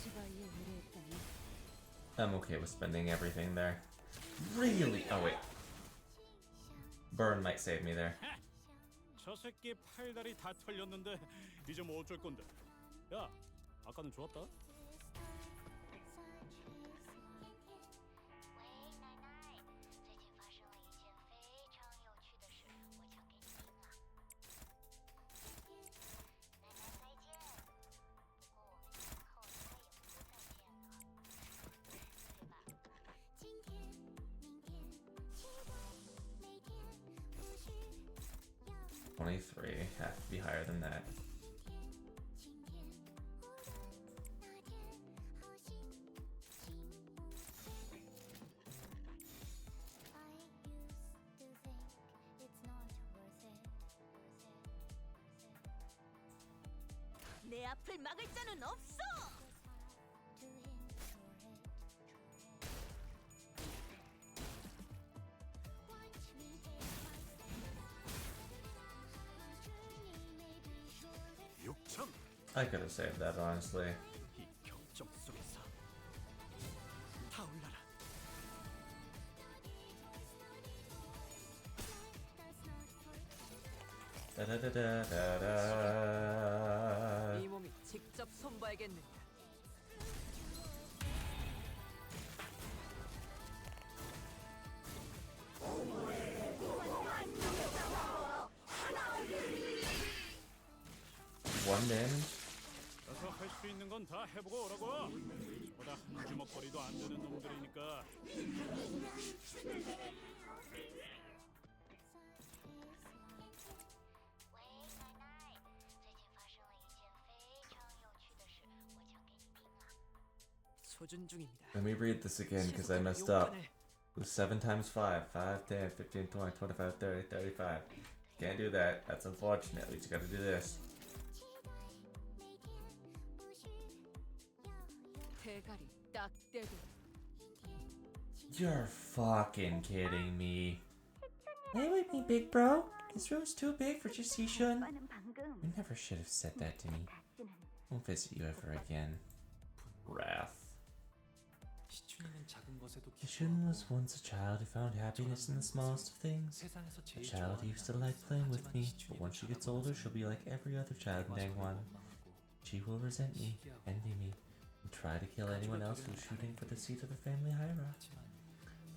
지바이에 의뢰했다니 I'm okay with spending everything there. Really? Oh wait. Burn might save me there. 저 새끼 팔다리 다 털렸는데 이제 뭐 어쩔 건데? 야, 아까는 좋았다. Have to be higher than that. 내 앞을 막을 자는 없어. 육참 I could have saved that, honestly. 이 격정 속에서 타올라라. Da-da-da-da-da-da. 이 몸이 직접 손봐야겠는가. One damage? 가서 할 수 있는 건 다 해보고 오라고. 보다 한 주먹거리도 안 되는 놈들이니까. 소준 중입니다. Let me read this again because I messed up. It was 7 times 5. 5, 10, 15, 20, 25, 30, 35. Can't do that. That's unfortunate. We just gotta do this. 대가리 딱 떼고. You're fucking kidding me. Lay with me, big bro. This room's too big for just Yishun. You never should have said that to me. Won't visit you ever again. Wrath. 시춘이는 작은 것에도 Yishun was once a child who found happiness in the smallest of things. 세상에서 A 제일 child who used to like playing with me, but once she gets older, she'll be like every other child in Dangwon. She will resent me, envy me, and try to kill anyone else who's shooting for the seat of the family hierarch.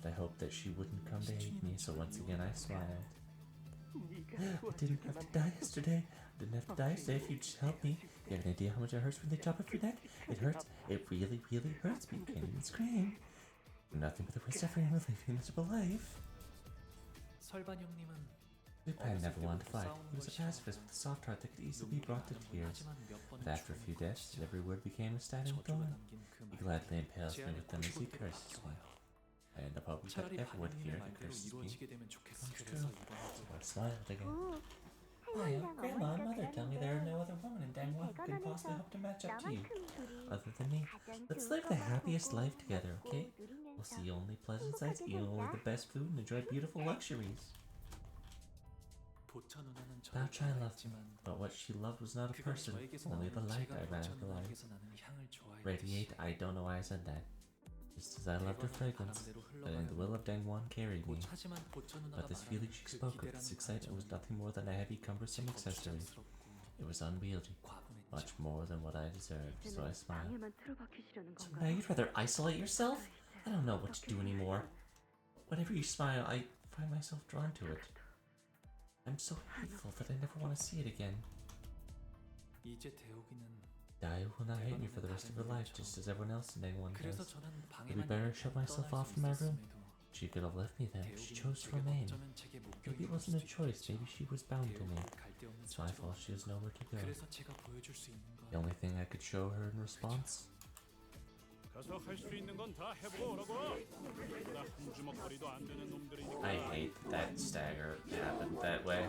But I hoped that she wouldn't come to hate me, so once again I smiled. I didn't have to die yesterday. I didn't have to die today if you'd just help me. You have an idea how much it hurts when they chop off your neck? It hurts. It really, really hurts, but you can't even scream. Nothing but the waste of freedom of living a miserable life. 설반 형님은 Lupin never wanted to fight. He was a pacifist with a soft heart that could easily be brought to tears. But after a few deaths, every word became a stabbing thorn. He gladly impales me with them as he curses me. I end up hoping that 차라리 everyone 반영님의 here that 말대로 curses me 이루어지게 되면 좋겠어. comes 그래서 true. 이번에도 So I smiled again. Hi, Grandma and Mother tell me there are no other women in Dangwon who can possibly hope to match up to you. Other than me. Let's live the happiest life together, okay? We'll see only pleasant sights, eat only the best food, and enjoy beautiful luxuries. 보처 누나는 Bao 저를 Chai loved me, 좋아했지만 but what she loved was not a 그건 person, 저에게서 only the 나오는 light 제가 I ran 보처 the light. 누나에게서 나는 향을 좋아했듯이 Radiate, I don't know why I said that. Just as I loved her fragrance, letting the will of Dangwon carry me. 하지만 보처 누나가 But this 말하는 feeling she 그 spoke of, 기대라는 this excitement, was 감정은 nothing more than a heavy, cumbersome 더 accessory. 부담스럽고 It was unwieldy, 과분했죠. much more than what I deserved, so I smiled. 방에만 틀어박히시려는 So 건가요? now you'd rather isolate yourself? I don't know what to do anymore. Whenever you smile, I find myself drawn to it. I'm so hateful that I never want to see it again. 이제 대옥이는 Dai will not hate me for the rest of her life, just as everyone else in Dangwon 그래서 does. 저는 It'd be 방에만 better to shut myself 떠날 off 수 in my room. 있었음에도 She could have left me then, but she 대옥이는 chose to 제게 remain. 어쩌면 제게 목표인 Maybe it 걸 wasn't a 수도 choice, 있겠죠. maybe she was bound to me. 대옥은 갈데 없는 So I felt she has nowhere to go. 그래서 제가 보여줄 수 있는 건 The only thing I could show her in response. 가서 할 수 있는 건 다 해보고 오라고. 보다 한 주먹거리도 안 되는 놈들이니까. I hate that stagger happened that way.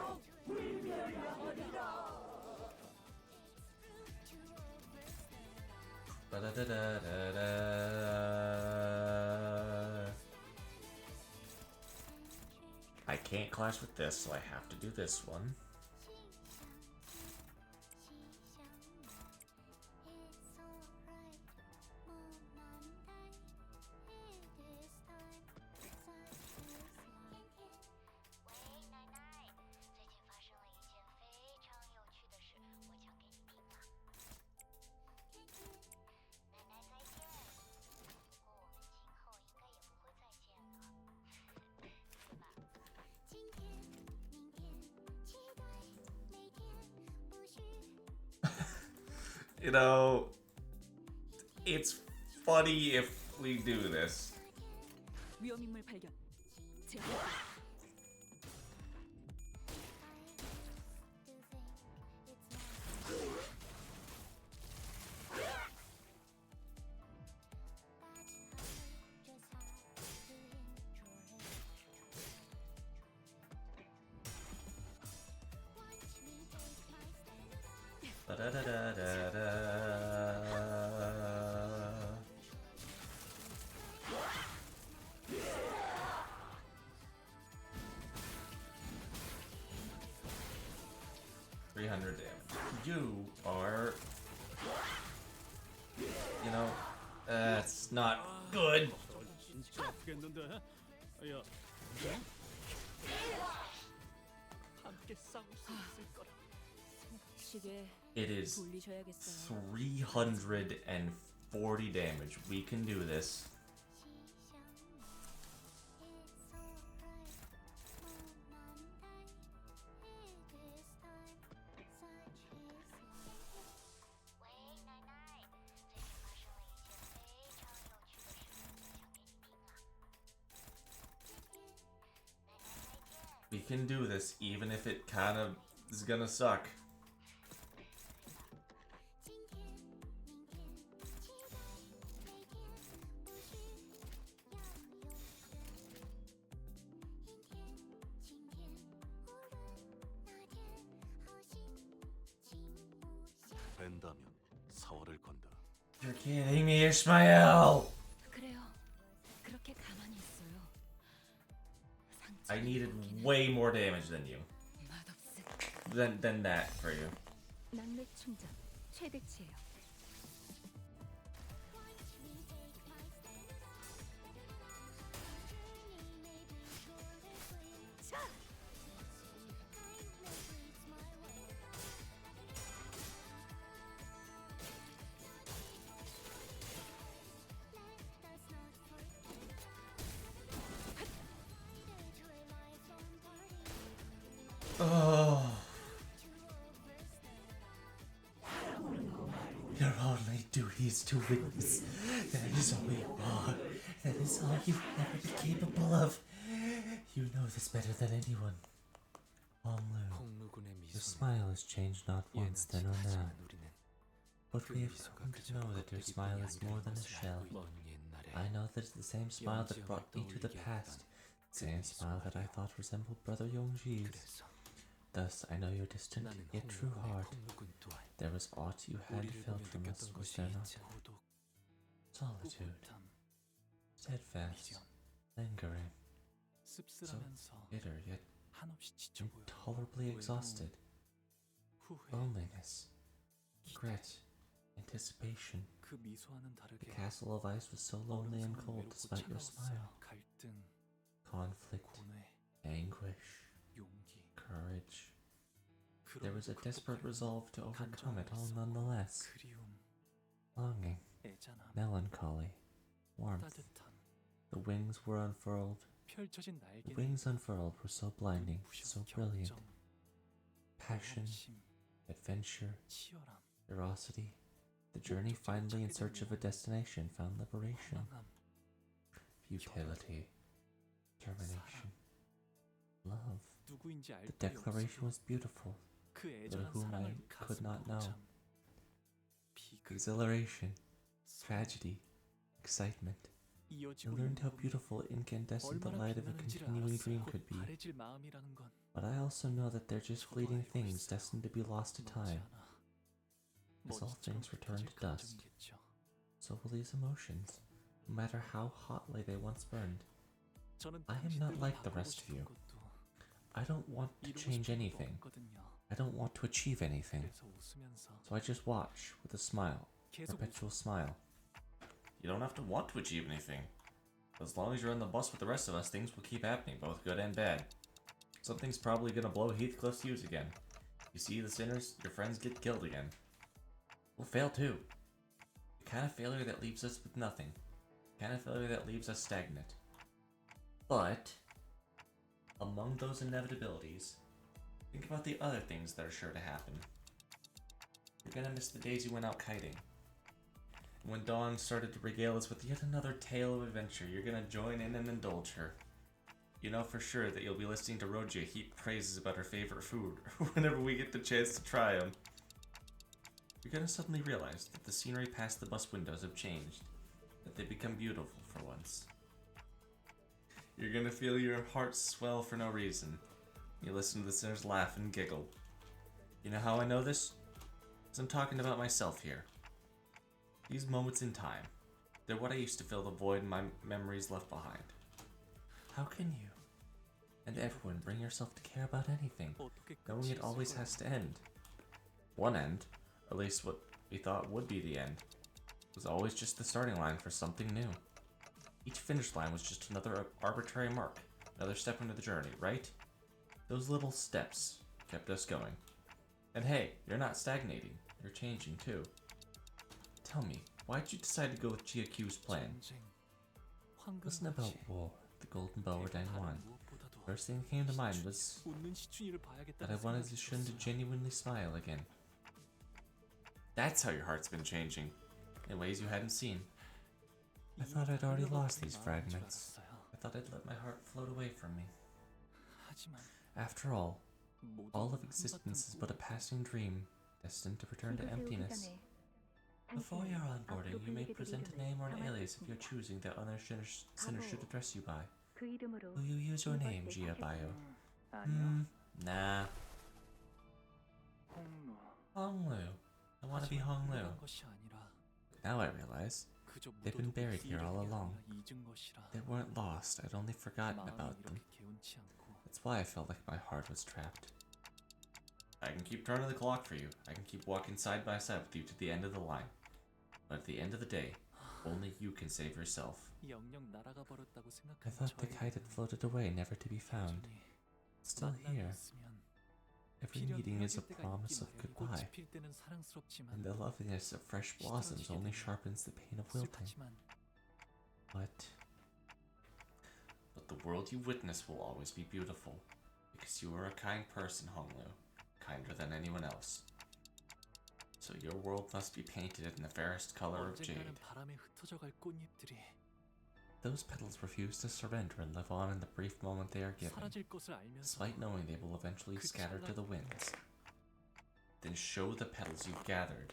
Ba-da-da-da-da-da. I can't clash with this, so I have to do this one. You know, it's funny if we do this. 위험인물 발견. 제압. Da-da-da-da-da-da. 300 damage. You are, you know, that's not good. 저 진짜 아프겠는데? 야, 함께 싸울 수 있을 거라. 시계 It is 돌리셔야겠어요. 340 damage. We can do this. We can do this, even if it kind of is gonna suck. 된다면 사활을 건다. You're kidding me, Ishmael! 그래요. 그렇게 가만히 있어요. I needed way more damage than you. 맛없음. Than that for you. 낙뢰 충전 최대치예요. Oh. Your only duty is to witness. That is all you are. That is all you've ever been capable of. You know this better than anyone. Honglu, 홍루군의 your 미소는 smile has changed not once then or now. 지나치지만 우리는 But 그 we have 미소가 come to 그저 know that your smile is more than a shell. 먼 옛날에 I know that it's the same smile that brought me to the past. Same smile that I thought resembled Brother Yongji's. 그래서 Thus, I know your distant 나는 yet true 홍루군의 heart. 홍루군 또한 There was aught you had 우리를 felt 보며 from us, 느꼈던 was 것이 there not? 있지. 고독, Solitude, 꿋꿋함, steadfast, 미련, lingering, 씁쓸하면서 bitter yet 한없이 지쳐 보여. intolerably exhausted, 후회, loneliness, regret, anticipation. 그 미소와는 The 다르게 castle of ice was so lonely and 얼음성은 cold 외롭고 despite your smile. 차가웠어요. 갈등, Conflict, 고뇌, anguish, 용기. courage. There was a 그럼에도 desperate 극복하려는 resolve to overcome it all 간절함이 있었고, nonetheless. 그리움, Longing, 애잔함, melancholy, warmth. 따뜻함. The wings were unfurled. 펼쳐진 The 날개는 wings unfurled were so blinding, so 눈부셔 brilliant. 경정, Passion, 모험심, adventure, 치열함, ferocity. The journey finally in search of a destination found liberation. 허망함, Futility, determination, love. 누구인지 알 The 바에 declaration 없어도 was beautiful. 그 but 애절한 whom I 사랑을 could 가슴 not know. 벅참. 비극, Exhilaration, 소- tragedy, excitement. I 이어지고 learned how 있는 꿈이 beautiful, incandescent the 얼마나 light of a 빛나는지를 continuing 알았어. dream 곧 could be. 바래질 마음이라는 건 But I also know that they're just fleeting 저도 알고 things 있어요. destined to be lost to time. 머지않아 As all 먼지처럼 things return to 흩어질 dust. 감정이겠죠. So will these emotions, no matter how hotly they once burned. 저는 I am not 당신들과 like the 바꾸고 rest of 싶은 you. 것도 I don't want to 이루고 change 싶은 것도 anything. 없거든요. I don't want to achieve anything. 그래서 웃으면서 So I just watch with a smile, 계속 perpetual smile. You don't have to want to achieve anything. As long as you're on the bus with the rest of us, things will keep happening, both good and bad. Something's probably gonna blow Heathcliff's fuse again. You see the sinners, your friends get killed again. We'll fail too. The kind of failure that leaves us with nothing. The kind of failure that leaves us stagnant. But, among those inevitabilities, think about the other things that are sure to happen. You're gonna miss the days you went out kiting. And when Dawn started to regale us with yet another tale of adventure, you're gonna join in and indulge her. You know for sure that you'll be listening to Rogia heap praises about her favorite food whenever we get the chance to try them. You're gonna suddenly realize that the scenery past the bus windows have changed, that they've become beautiful for once. You're gonna feel your heart swell for no reason. You listen to the sinners laugh and giggle. You know how I know this? Because I'm talking about myself here. These moments in time, they're what I used to fill the void my memories left behind. How can you and everyone bring yourself to care about anything, 어떻게 knowing it always has to end? One end, or at least what we thought would be the end, was always just the starting line for something new. Each finish line was just another arbitrary mark, another step into the journey, right? Those little steps kept us going. And hey, you're not stagnating, you're changing too. Tell me, why'd you decide to go with GQ's plan? 전쟁, It wasn't about 황금같이 war, the Golden Bow or 다른 Dangwon. 무엇보다도 First thing that came to mind was 웃는 시춘이를 that 봐야겠다는 I wanted 생각이 Shun to 들었어요. genuinely smile again. That's how your heart's been changing, in ways you hadn't seen. I thought I'd already lost these fragments. I thought I'd let my heart float away from me. 하지만 After all 모든 of existence is but a passing dream, destined to return to emptiness. Before your onboarding, you may present a name or an alias of your choosing that other sinners should address you by. Will you use your name, Gia Bio? Nah. Honglu. I want to be Honglu. 그런 것이 아니라 Now I realize 그저 they've been 묻어두고 buried here all 기억이 along. 하나 잊은 것이라 They weren't lost, I'd only forgotten 마음이 about them. 이렇게 개운치 않고 That's why I felt like my heart was trapped. I can keep turning the clock for you. I can keep walking side by side with you to the end of the line. But at the end of the day, only you can save yourself. 영영 날아가 버렸다고 I 생각한 thought the kite had floated away, never to be found. It's still here. Every meeting is a promise of goodbye, 필 때는 사랑스럽지만 and the loveliness of fresh blossoms only sharpens the pain of wilting. 슬프지만 But the world you witness will always be beautiful, because you are a kind person, Honglu, kinder than anyone else. So your world must be painted in the fairest color of jade. 언젠가는 바람에 흩어져 갈 꽃잎들이 Those petals refuse to surrender and live on in the brief moment they are given, 사라질 것을 알면서 despite knowing they will eventually scatter to the winds. Then show the petals you've gathered.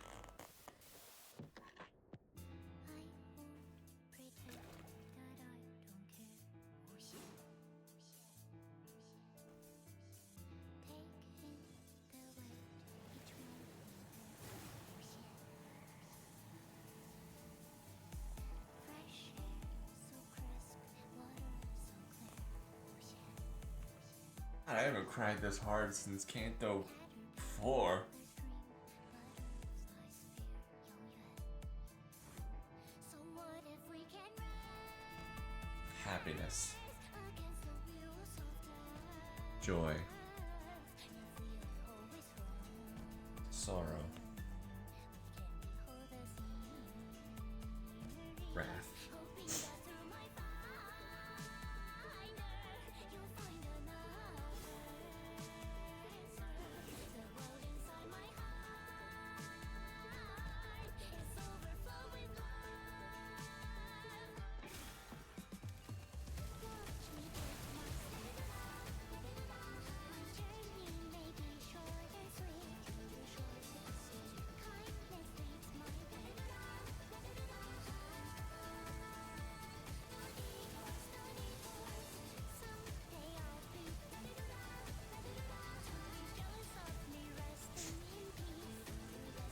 I haven't cried this hard since Kanto 4. Happiness. Joy. Sorrow. Wrath.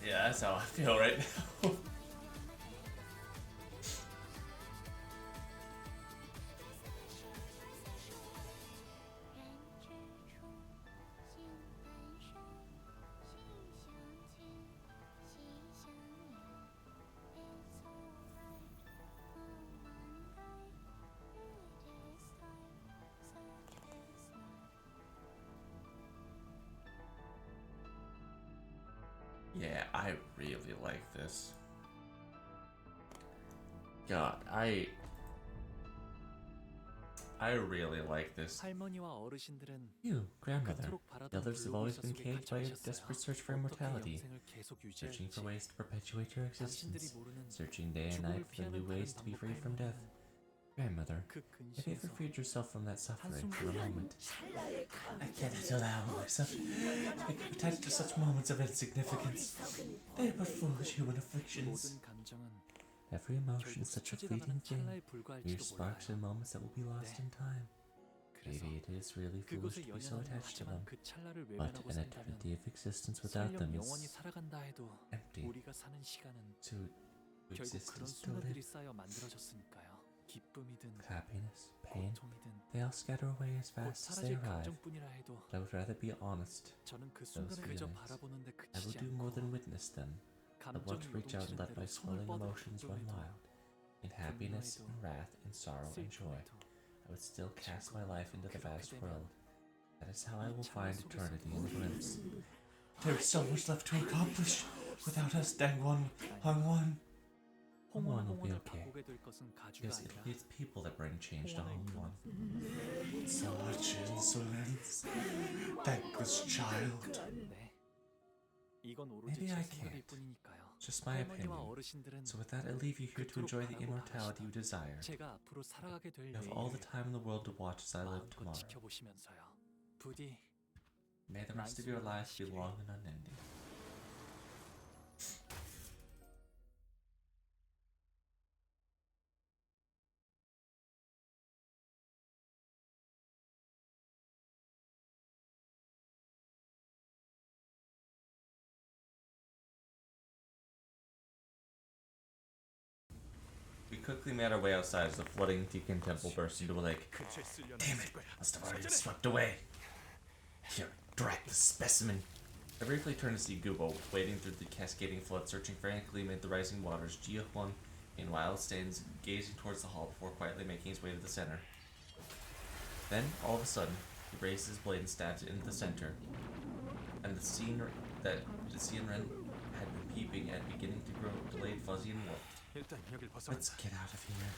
Yeah, that's how I feel right now. Yeah, I really like this. God, I really like this. 할머니와 어르신들은 You, grandmother, 그토록 바라던 others have always been 블록이사 속에 caged by a 갇혀 desperate 계셨어요. search for 어떻게 immortality, 영생을 계속 searching for 유지할지. ways to perpetuate your 당신들이 existence, 모르는 searching day and night for new ways to be free from death. Grandmother, 그 have you ever 근심에서 freed yourself from that suffering for a 한숨을 moment? I cannot allow myself to attach to such moments of insignificance. They are but foolish human afflictions. 모든 감정은 Every emotion 결국 is such a 스쳐지다 fleeting 가는 thing. 찰나에 Mere 불과할지도 sparks 몰라요. and moments that will be lost 네. in time. 그래서 Maybe it is really foolish 그곳에 to be so 연연하며 attached to 하지만 them. 그 찰나를 But 외면하고 an 산다면 eternity of existence without 설령 them 영원히 is 살아간다 해도 empty. 우리가 사는 시간은 To 결국 exist 그런 is to live. 순간들이 쌓여 만들어졌으니까요. 기쁨이든 Happiness, pain, 고통이든 they all scatter away as 곧 fast as they 사라질 arrive. 감정뿐이라 해도 But I would rather be honest. 저는 그 Those 순간을 그저 feelings. 바라보는데 I will 그치지 do more than 않고 witness them. I want to 감정이 reach out and 요동치는 let my 대로 손을 swelling 뻗어 emotions run 기쁨에도 wild. In happiness, in wrath, in sorrow, and joy, 슬픔에도 I would still cast my life into the vast 그렇게 되면 world. That is how I will 찰나 find 속에서도 eternity in a glimpse. There is so much left to accomplish. Without us, Dangwon, Hongwon. Hongwon will be 홍원을 okay. 바꾸게 될 것은 가주가 Because 아니라 it's people that bring change to 홍원의 Hongwon. So much insolence. Thankless child. 네. 이건 오로지 Maybe 제 I 생각일 can't. 뿐이니까요. Just my 할머니와 opinion. 어르신들은 So with that, I leave you here to enjoy the immortality you desire. 제가 앞으로 살아가게 될 You have all the 내일을 time in the world to watch as I live 마음껏 tomorrow. 지켜보시면서요. 부디 May the rest of your life be long and unending. We quickly made our way outside as the flooding Tikkun temple burst into a lake. 근처에 쓸려나 Damn 있을 it! 거야. Must have already been swept away. Here, drat the specimen. I briefly turned to see Gubo, wading through the cascading flood, searching frantically amid the rising waters. Jiahwan, meanwhile, stands gazing towards the hall before quietly making his way to the center. Then, all of a sudden, he raises his blade and stabs it into the center. And the scene that the Xianren had been peeping at beginning to grow delayed, fuzzy, and warped. 일단 여길 벗어나. Let's get out of here.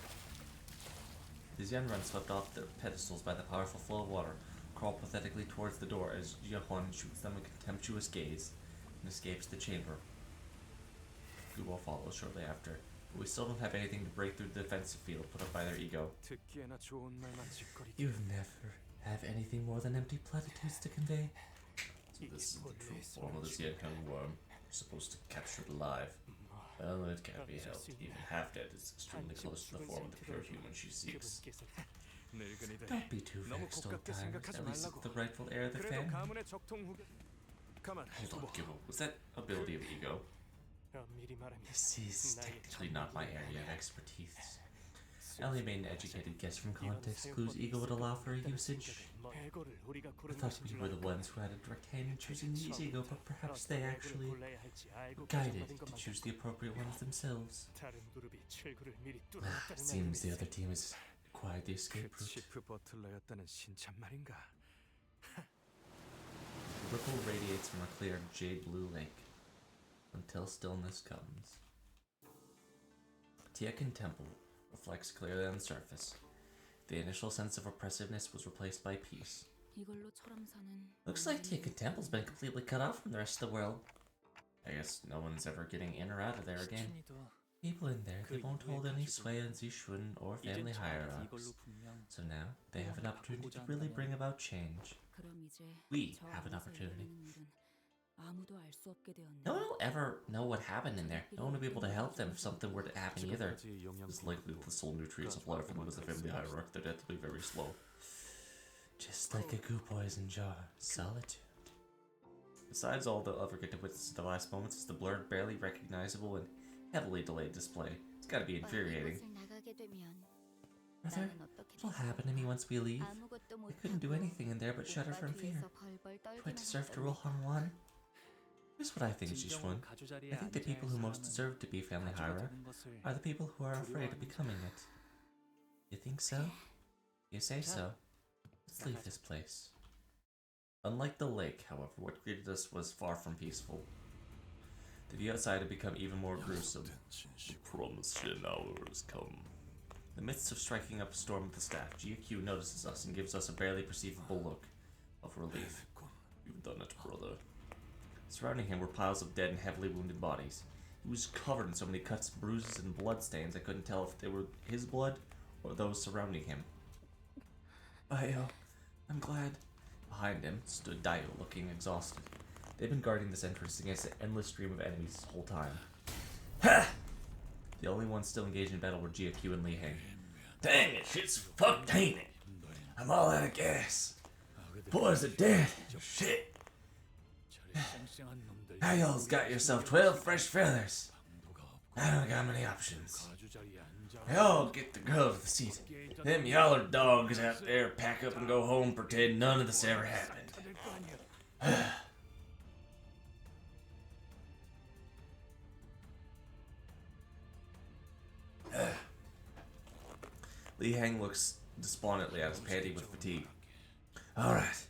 The Xianren swept off their pedestals by the powerful flow of water, crawl pathetically towards the door as Jiahwan shoots them a contemptuous gaze and escapes the chamber. Gubo follows shortly after, but we still don't have anything to break through the defensive field put up by their ego. 듣기에나 좋은 말만 짓거리게. You've never have anything more than empty platitudes to convey. So this is the true form of the Xiankang worm. You're supposed to capture it alive. Well, it can't be helped. Even half dead is extremely close to the form of the pure human she seeks. 늙은이들. Don't be too 너무 vexed, old 곱깝게 timer. 생각하지 At least 말라고. it's the rightful heir of the 그래도 family. 가문의 적통 후계. 가만. Hold on, Gibbo. Was that ability of ego? 미리 말하면 This is technically not my area of expertise. I only made an educated guess from context clues ego would allow for usage. 해고를 우리가 I 고른 thought 것인 we 줄 were the 알고. ones who had a direct hand in choosing the easy ego, but perhaps they actually 골라야 할지 알고 guided 결정받은 to 것만 choose the appropriate ones themselves. 다른 그룹이 철구를 미리 It 뚫어놨다는 seems the 말씀이세요. other team has acquired the 그 escape route. 치프 버틀러였다는 신참 말인가? The ripple radiates from a clear jade blue lake until stillness comes. Tiekin Temple reflects clearly on the surface. The initial sense of oppressiveness was replaced by peace. 이걸로 철암사는 Looks like Tiekin Temple's been completely cut off from the rest of the world. I guess no one's ever getting in or out of there again. 시춘이도 People in there, they won't hold any sway in Zishun or family 이젠 higher 저한테 ups. 이걸로 분명 So now they have an opportunity to really bring about change. 그럼 이제 We 저 have an 안에서 opportunity. 일어나는 일은 아무도 알 수 없게 되었네. No one will ever know what happened in there. No one will be able to help them if something were to happen either. It's likely that the soul nutrients of life and was a family hierarchy that had to be very slow. Just like a goo poison jar. Solitude. Besides all they'll ever get to witness in the last moments is the blurred, barely recognizable, and heavily delayed display. It's gotta be infuriating. Brother, what'll happen to me once we leave? I couldn't do anything in there but shudder from fear. Do I deserve to rule Hongwan? Here's what I think, Jishwon. 진정으로 가주자리에 I think the 앉아야 people 할 who most 사람은 deserve to be family 가주가 hierarch 되는 것을 are the people who are afraid of becoming it. You think so? You say so. Let's leave this place. Unlike the lake, however, what greeted us was far from peaceful. The view outside had become even more gruesome. The promised hour has come. In the midst of striking up a storm with the staff, GQ notices us and gives us a barely perceivable look of relief. Even Surrounding him were piles of dead and heavily wounded bodies. He was covered in so many cuts, bruises, and bloodstains I couldn't tell if they were his blood or those surrounding him. I'm glad. Behind him stood Dio, looking exhausted. They'd been guarding this entrance against an endless stream of enemies this whole time. Ha! The only ones still engaged in battle were GFQ and Li Heng. Dang it, shit's fucked, ain't it? I'm all out of gas. Boys are dead. Shit. Now y'all's got yourself 12 fresh feathers. I don't got many options. Y'all get the girl to the seat. Them yaller dogs out there pack up and go home, pretend none of this ever happened. Li Heng looks despondently at his panting with fatigue. Alright,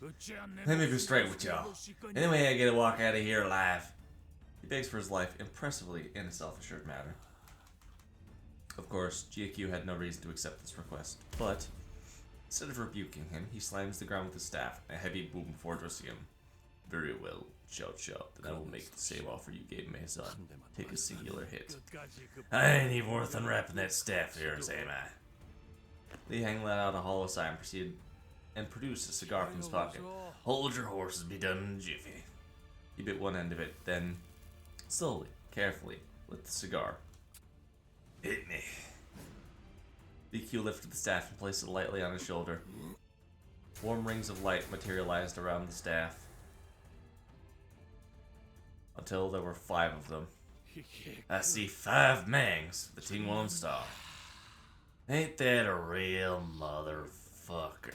let me be straight with y'all. Anyway, I get to walk out of here alive. He begs for his life impressively in a self-assured manner. Of course, GAQ had no reason to accept this request, but instead of rebuking him, he slams the ground with his staff, a heavy boom before addressing him. Very well, shout, then I will make the same offer you gave me, son. Take a singular hit. I ain't even worth unwrapping that staff of yours, am I? Li Heng let out a hollow sigh and produced a cigar from his pocket. Hold your horses, be done in a jiffy. He bit one end of it, then, slowly, carefully, lit the cigar. Hit me. BQ lifted the staff and placed it lightly on his shoulder. Warm rings of light materialized around the staff until there were 5 of them. I see 5 mangs, the Tingwon Star. Ain't that a real motherfucker?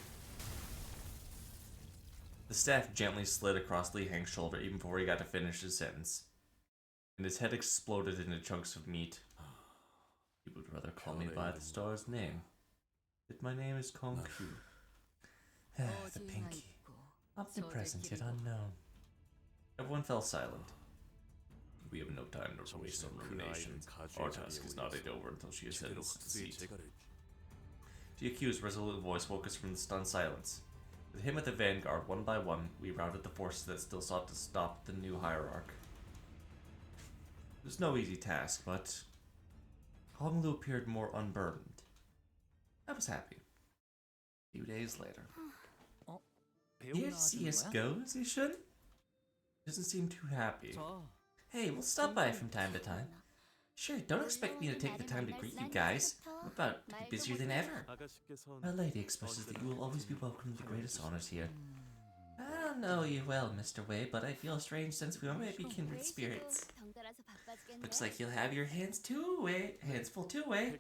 The staff gently slid across Li Heng's shoulder even before he got to finish his sentence, and his head exploded into chunks of meat. You would rather call me by the star's name. But my name is Kongku. The Pinky. Omnipresent yet unknown. Everyone fell silent. We have no time to waste on rumination. Our task is not over until she is sentenced to the seat. GQ's resolute voice woke us from the stunned silence. With him at the vanguard, one by one, we routed the forces that still sought to stop the new hierarch. It was no easy task, but Honglu appeared more unburdened. I was happy. A few days later. Here to see us go, as he should? Doesn't seem too happy. Hey, we'll stop by from time to time. Sure, don't expect me to take the time to greet you guys. I'm about to be busier than ever. My lady expresses that you will always be welcome to the greatest honors here. I don't know you well, Mr. Wei, but I feel a strange sense we might be kindred spirits. Looks like you'll have your hands full too, Wei.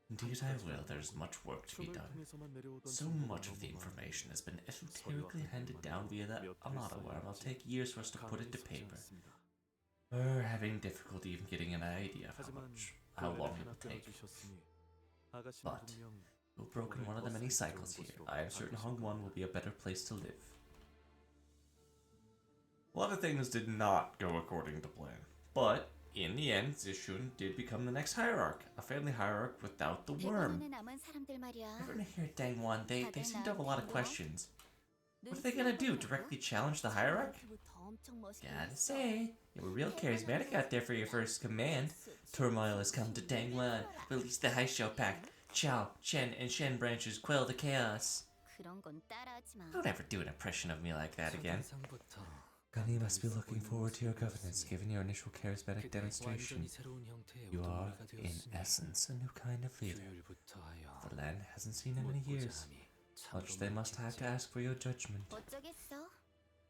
Indeed I will. There's much work to be done. So much of the information has been esoterically handed down via the Amada worm. It'll take years for us to put it to paper. We're having difficulty even getting an idea of how long it will take. But we've broken one of the many cycles here. I am certain Hongwon will be a better place to live. A lot of things did not go according to plan, but in the end, Zishun did become the next hierarch, a family hierarch without the worm. Everyone here at Dangwon, they seem to have a lot of questions. What are they gonna do, directly challenge the hierarch? Gotta say, you were real charismatic out there for your first command. Turmoil has come to Dangwon. Release the Haishou Pact. Chao, Chen, and Shen branches quell the chaos. Don't ever do an impression of me like that again. Gani must be looking forward to your governance, given your initial charismatic demonstration. You are, in essence, a new kind of leader. The land hasn't seen in many years. Much they must have to ask for your judgment.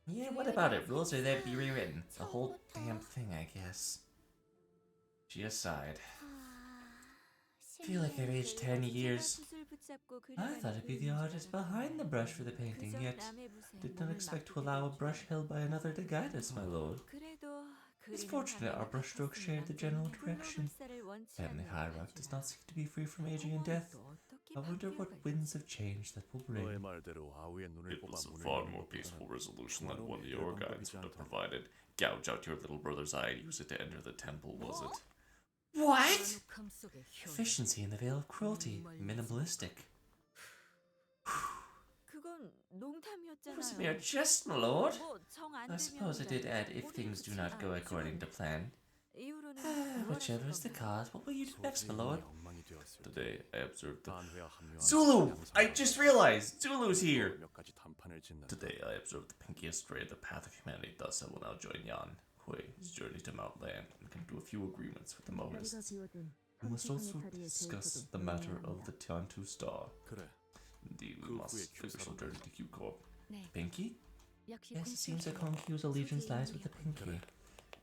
Yeah, what about it? Rules are there to be rewritten. The whole damn thing, I guess. She sighed. Feel like I've aged 10 years. I thought I'd be the artist behind the brush for the painting, yet did not expect to allow a brush held by another to guide us, my lord. It's fortunate our brushstrokes shared the general direction. Family hierarch does not seem to be free from aging and death. I wonder what winds of change that will bring. It was a far more peaceful resolution than one your guides would have provided. Gouge out your little brother's eye and use it to enter the temple, was it? What? Efficiency in the veil of cruelty. Minimalistic. 그건 It was a mere 농담이었잖아요. jest, my lord. 뭐정안 I suppose I did add if things do not go according to plan. Whichever is the cause, what will you do next, my lord? 엉망이 되었을 때 Today, I observed the 단회와 합류한 Zulu! I 양상을 just realized Zulu's here! 몇 가지 단판을 짓는다. Today, I observed the Pinky astray the path of humanity. Thus, I will now join Yan Hui, his journey to Mount Land, and come to a few agreements with the Mohists. We must also discuss the matter of the Tiantu Star. 그래. Indeed, we 그 must 후에 finish the journey to Q Corp. 네. Pinky? 역시 Yes, it seems that Kong Q's allegiance lies with the Pinky.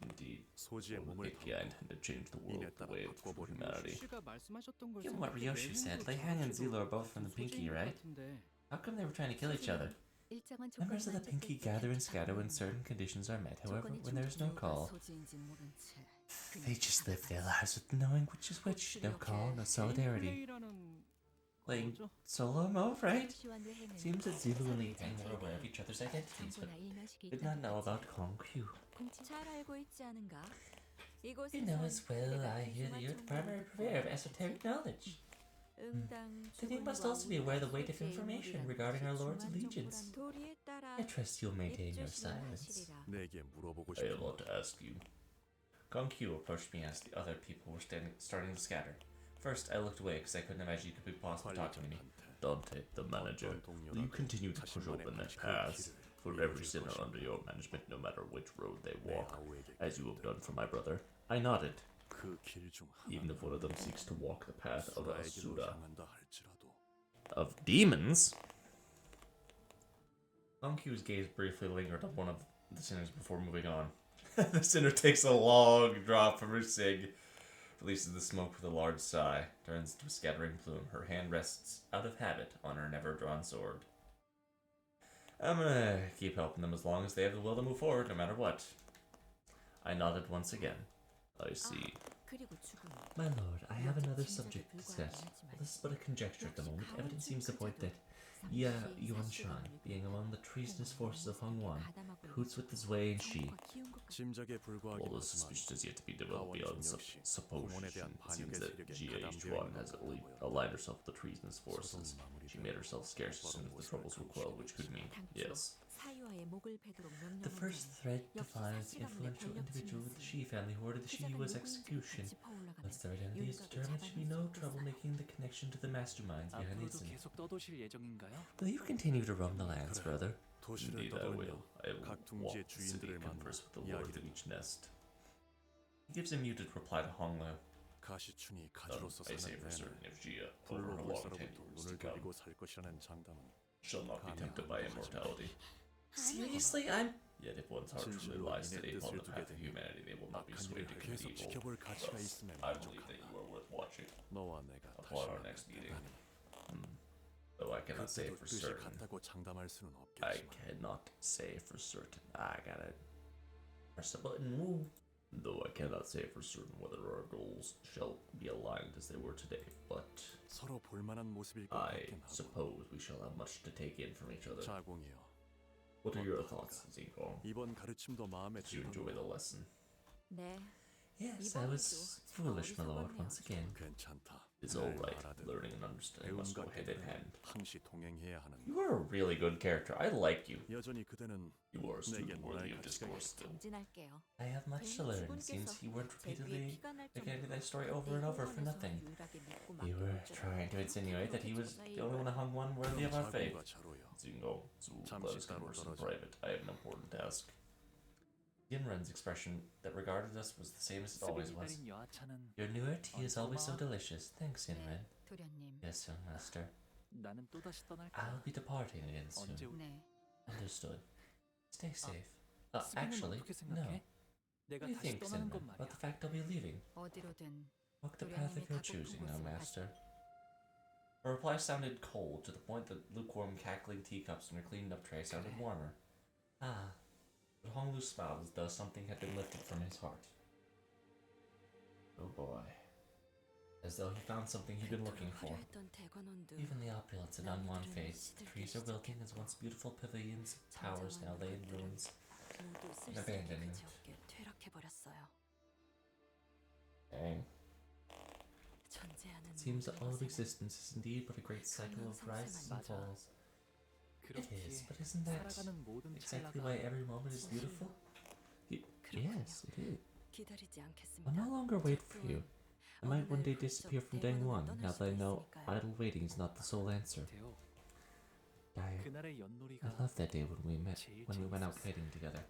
Indeed, 소지의 with 몸을 Pinky, I intend to change the world 인에 the 따라 way it's for 바꿔버리는 humanity. 씨가 말씀하셨던 걸 Given what 생각해 Ryoshi said, 내면으로 Lei Han and 저렇게도 Zilo are both from the Pinky, 소재인 것 right? 같은데. How come they were trying to kill each other? Members of the Pinky gather and scatter when certain conditions are met, however, when there is no call. They just live their lives with knowing which is which. No call, no solidarity. 플레이라는 Playing 거죠? solo mode, right? Seems that Zulu and Li Hang are aware of each other's identities, but did not know about Kong Q. 잘 알고 있지 않은가? You know as well, I hear that you're the primary purveyor of esoteric knowledge. Then you must also be aware of the weight of information regarding our Lord's allegiance. I trust you'll maintain your silence. 내게 물어보고 I have 싶은 a lot to ask you. Kong Q approached me as the other people were starting to scatter. First, I looked away because I couldn't imagine you could be possible talking to me. Dante, the manager, will you continue to push open that path for every sinner under your management, no matter which road they walk, as you have done for my brother? I nodded. 그길중 Even if one of them seeks to walk the path of 하나에게로 Asura, 향한다 할지라도 of demons? Kong Q's gaze briefly lingered on one of the sinners before moving on. The sinner takes a long drop from her cig, releases the smoke with a large sigh, turns to a scattering plume. Her hand rests, out of habit, on her never-drawn sword. I'm gonna keep helping them as long as they have the will to move forward, no matter what. I nodded once again. I see. My lord, I have another subject to discuss. This is but a conjecture at the moment. Evidence seems to point that Yuanshan, being among the treasonous forces of Hongwan, cahoots with the Zui and Shi. 짐작에 While the 불과하긴 suspicion 하지만 is yet to be developed beyond 역시 supposition, 공원에 대한 it seems 반역의 that 세력에 Jia 가담되어 Yuan 있는 has 것으로 보여. aligned herself with the treasonous forces. 마무리되어 She made herself scarce as soon as the troubles were quelled, which could mean, yes. The first threat defines the influential individual with the Shi family who ordered the Shi Yua's execution. Once their identity is determined, there should be no trouble making the connection to the masterminds behind the 앞으로도 incident. 계속 떠도실 예정인가요? Will you continue to roam the lands, brother? 도시를 Indeed, I will. 떠돌며 I will 각 walk 둥지의 the city, 주인들을 만나 converse with the lord of 이야기를 each nest. He gives a muted reply to Hong Liu. 가시춘이 가지로서 I say 사는 for 내는 certain if Jia, over 불로 her 볼 long 사람부터 tenures to 눈을 come, 돌리고 살 것이라는 장담은 shall not be tempted by immortality. Seriously, Yet if one's heart truly 진실로 lies 인의 today upon the 뜻을 두게 path of 되니 humanity, they will not be 악한 swayed 일을 to 계속 evil. 지켜볼 가치가 Thus, 있음에 I believe that 만족하다. you are worth watching. 너와 내가 다시 Upon our next meeting. Though I cannot say 그때도 for 뜻이 certain. 같다고 장담할 수는 I 없겠지만 cannot say for certain. I gotta press a button. Woo. Though I cannot say for certain whether our goals shall be aligned as they were today, but 서로 볼만한 모습일 것 I 같긴 하고. suppose we shall have much to take in from each other. 자공이여, What are your thoughts, Zinko? 이번 가르침도 마음에 Did you enjoy the lesson? 네. Yes, I was foolish, my lord, once again. 괜찮다. It's 날 alright. 말하듯 Learning and understanding must go 배움과 hand in 깨달음은 hand. 항시 동행해야 하는. You are a really good character. I like you. 여전히 그대는 You are a student 내겐 worthy 논할 of 가치가 discourse 있어. still. 전진할게요. I have much to learn. Seems you weren't repeatedly getting that story over and over for nothing. You were trying to insinuate that he was the only one of Hong Wan worthy of our faith. 자공과 자로여. Zingo, let 잠시 us 따로 converse in 떨어져. private. I have an important task. Yinren's expression that regarded us was the same as it always 수빈이 was. 내린 여하차는 Your newer tea is always so delicious. Thanks, Yinren. 도련님. Yes, young master. 나는 또다시 떠날까? I'll be departing again soon. 언제 네. Understood. Stay safe. 수빈은 Actually, 어떻게 no. 생각해? What 내가 do you 다시 think, 떠나는 Sinren, 건 about the 말이야. fact I'll be leaving? 어디로든 Walk the path of your choosing, young master. Her reply sounded cold, to the point that lukewarm cackling teacups in her cleaned up tray sounded warmer. Ah, but Hong Lu smiled as though something had been lifted from his heart. Oh boy. As though he found something he'd been looking for. Even the opulence and unwon fades, the trees are wilting as once beautiful pavilions, towers now lay in ruins. 모두 abandonment. 쓸쓸히 퇴락해버렸어요. Dang. 존재하는 It seems that all of 모든 것에는 existence is indeed but a great cycle of rises and falls. 그 그렇기에 is, but isn't that 살아가는 모든 exactly 찰나가 why every moment is beautiful? Yes, it is. 기다리지 I'll 않겠습니다. no longer wait for 저 you. 또한 I might one 어느 day 날 disappear 훌쩍 from Dangwon, 대관원을 now 떠날 that I 수도 know 있으니까요. idle waiting is not the sole answer. 대호. I 그날의 연놀이가 love that day when we met, 제일 when we went out 재밌었어. kiting together.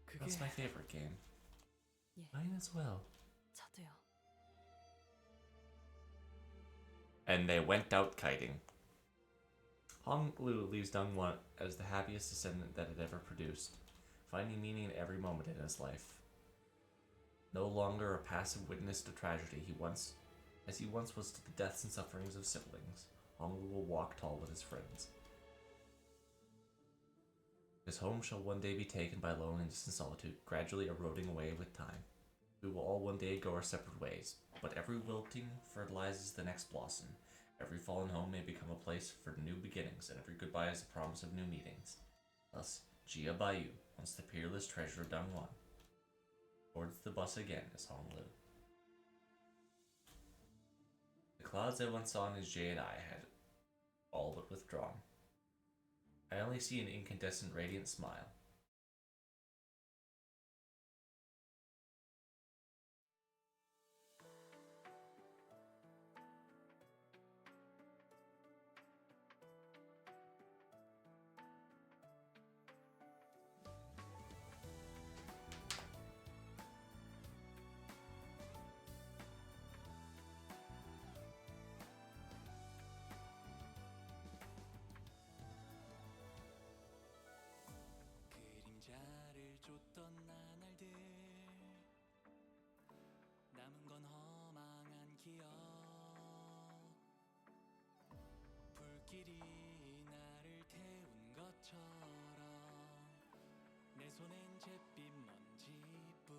그게 That's my favorite game. 예, Mine as well. 저도요. And they went out kiting. Hong Lu leaves Dongwon as the happiest descendant that it ever produced, finding meaning in every moment in his life. No longer a passive witness to tragedy, as he once was to the deaths and sufferings of siblings, Hong Lu will walk tall with his friends. His home shall one day be taken by loneliness and solitude, gradually eroding away with time. We will all one day go our separate ways, but every wilting fertilizes the next blossom. Every fallen home may become a place for new beginnings, and every goodbye is a promise of new meetings. Thus, Jia Baiyu, once the peerless treasure of Dongwon, boards the bus again as Hong Lu. The clouds I once saw in his jade eye had all but withdrawn. I only see an incandescent radiant smile. 그림자를 쫓던 나날들 남은 건 허망한 기억 불길이 나를 태운 것처럼 내 손엔 잿빛 먼지뿐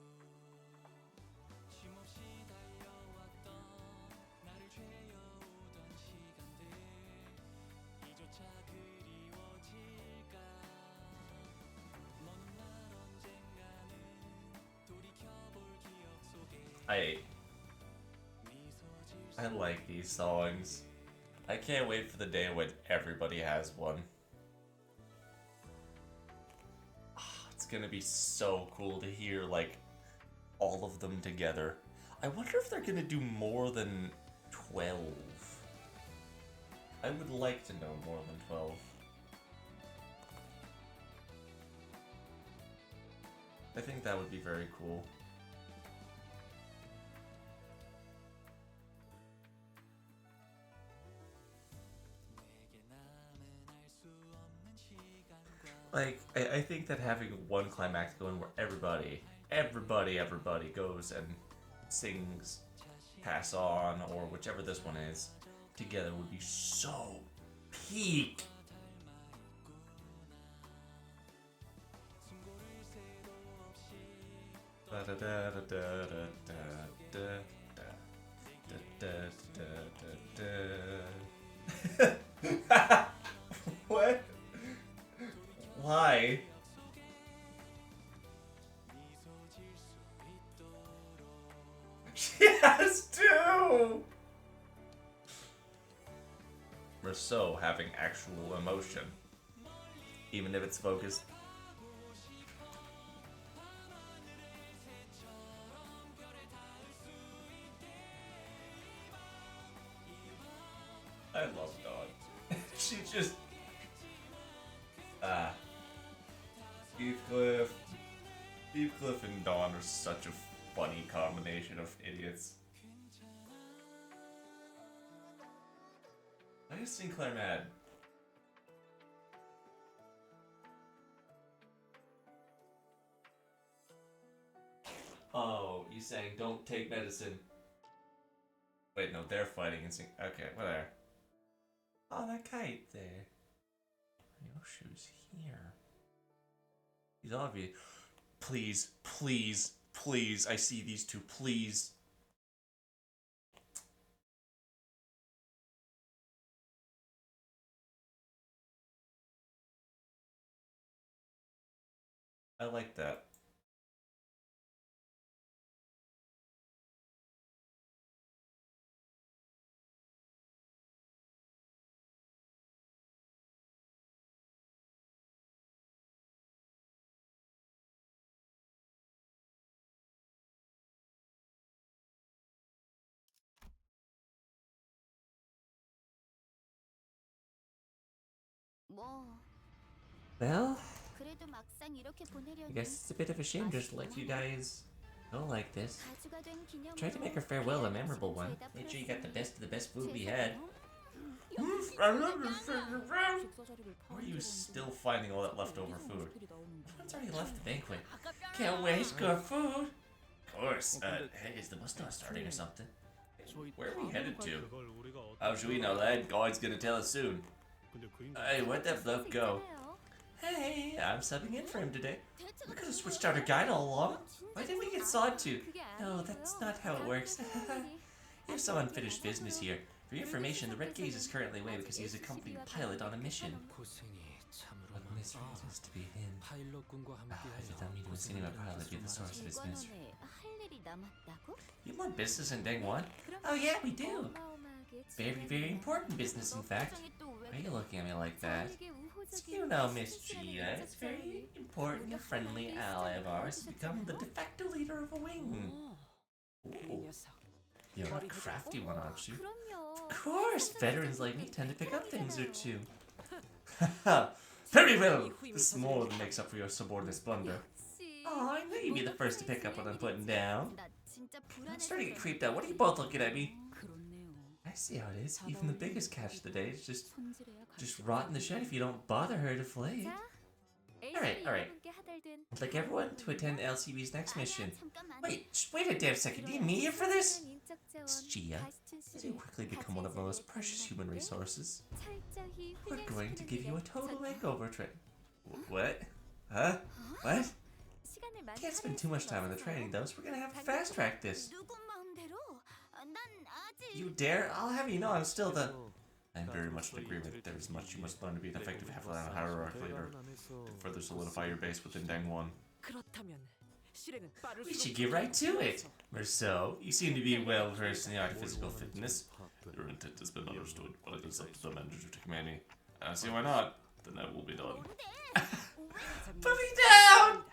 쉼없이 달려왔던 나를 죄어오던 시간들 이조차 그리워질까 먼 날 언젠가는 돌이켜볼 기억 속에 I like these songs. I can't wait for the day when everybody has one. It's gonna be so cool to hear like all of them together. I wonder if they're gonna do more than 12. I would like to know more than 12. I think that would be very cool. Like, I think that having one climactic one where everybody goes and sings Pass On, or whichever this one is, together would be so peak. What? Why? She has to! Rousseau having actual emotion, even if it's focused. I love Dawn. She just... Heathcliff and Dawn are such a funny combination of idiots. Why is Sinclair mad? Oh, you saying don't take medicine. Wait, no, they're fighting and okay, whatever. Oh, that kite there. Yoshu's here. He's obvious. Please, please, please, I see these two, please. I like that. 뭐 Well, 그래도 막상 이렇게 I 보내려니 guess it's a bit of a shame just to let you guys go like this. 가수가 된 기념으로 Try to make our farewell a memorable one. Made sure you got the best of the best food we had. How are you still finding all that leftover food? Everyone's already left the banquet. Can't waste good food. Of course. Hey, is the bus not starting or something? Where are we headed to? 그걸 우리가 How should we know that? God's gonna tell us soon. 근데 그 인간 Hey, where'd that fluff go? Hey, I'm subbing in for him today. We could have switched out our guide all along. Why didn't we get Sawtooth? No, that's not how it works. You have some unfinished business here. For your information, the Red Gaze is currently away because he is a company pilot on a mission. 고생이 참으로 What mystery it is to be him. 파일럿군과 I 함께하여 did not mean to assume a pilot be the source of his misery. 일관원에 할 일이 남았다고? You want business in Dangwon? Oh yeah, we do. Very, very important business, in fact. Why are you looking at me like that? You know, Miss Gia, it's very important a friendly ally of ours has become the de facto leader of a wing. Ooh. You're a crafty one, aren't you? 그럼요. Of course, veterans like me tend to pick up things or two. Very well. This more than makes up for your subordinate blunder. Oh, I knew you'd be the first to pick up what I'm putting down. 나 진짜 I'm starting to get creeped out. What are you both looking at me? 그렇네요. I see how it is. Even the biggest catch of the day is just 손질해야 rot in the shed if you don't bother her to flay. Alright. I'd like everyone to attend LCB's next mission. Wait a damn second. Do you mean here for this? It's Gia. As you quickly become one of our most precious human resources, we're going to give you a total makeover trip. What? Huh? What? Can't spend too much time on the training though, so we're gonna have to fast track this. 누군 마음대로? 난 아직 You dare? I'll have you know I'm still the... I'm very much in agreement. There is much you must learn to be an effective Half-Life hierarch leader to further solidify your base within Dangwon. 그렇다면 실행은 빠를 We 수록 should get right to it. Marceau, you seem to be well versed in the art of physical fitness. Your intent has been understood, but it is up to the manager to command me. I see why not. Then that will be done. Put me down!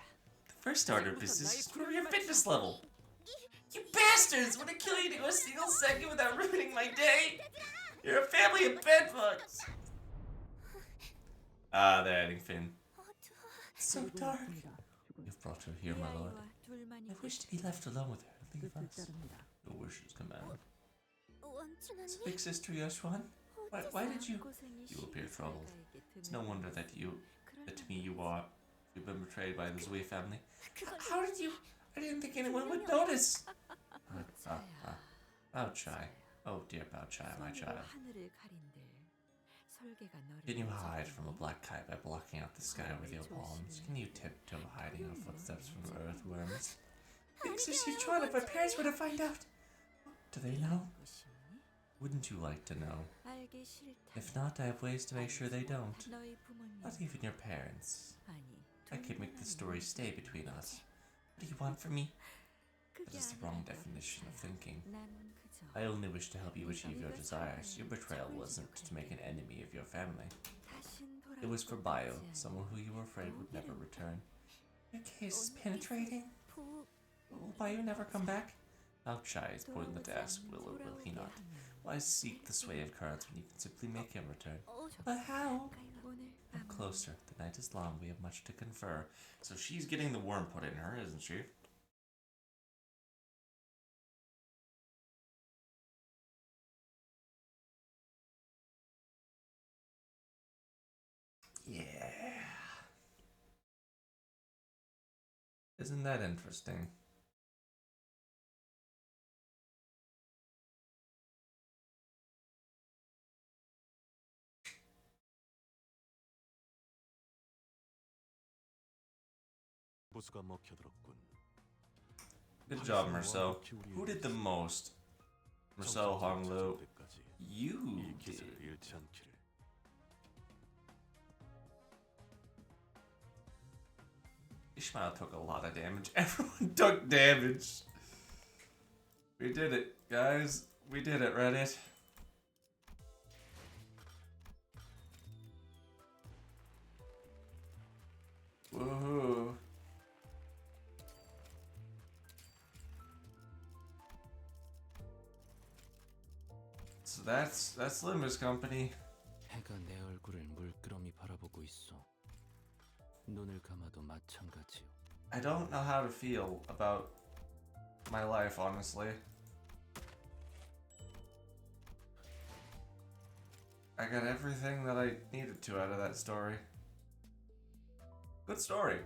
The first order of business is to prove your fitness level. You bastards! Would it kill you to go a single second without ruining my day? You're a family of bedbugs! Ah, they're adding Finn. It's so dark. You've brought her here, my lord. I wish to be left alone with her and leave us. Your wishes, commander. It's big sister Yoshwan. Why did you... You appear troubled. It's no wonder that to me you are. You've been betrayed by the Zui family. How did you... I didn't think anyone would notice. Bao Chai. Oh dear Bao Chai, my child. Can you hide from a black kite by blocking out the sky with your palms? Can you tiptoe hiding your footsteps from earthworms? Big sis Yuchuan, if my parents were to find out. Do they know? Wouldn't you like to know? If not, I have ways to make sure they don't. Not even your parents. I could make the story stay between us. What do you want from me? That is the wrong definition of thinking. I only wish to help you achieve your desires. Your betrayal wasn't to make an enemy of your family. It was for Bio, someone who you were afraid would never return. Your case is penetrating. Will Bio never come back? Bao Chai is pointing to ask, will or will he not? Why seek the sway of cards when you can simply make him return? But how? Come closer. The night is long. We have much to confer. So she's getting the worm put in her, isn't she? Yeah. Isn't that interesting? 보수가 먹혀들었군. Good job, Marcel. Who did the most? Marcel, Honglu. You 이 did. 기술을 잃지 않기를. Ishmael took a lot of damage. Everyone took damage. We did it, guys. We did it, Reddit. Woohoo. So that's Limbus Company. 시레가 내 얼굴을 물끄러미 바라보고 있어. 눈을 감아도 마찬가지요. I don't know how to feel about my life, honestly. I got everything that I needed to out of that story. Good story.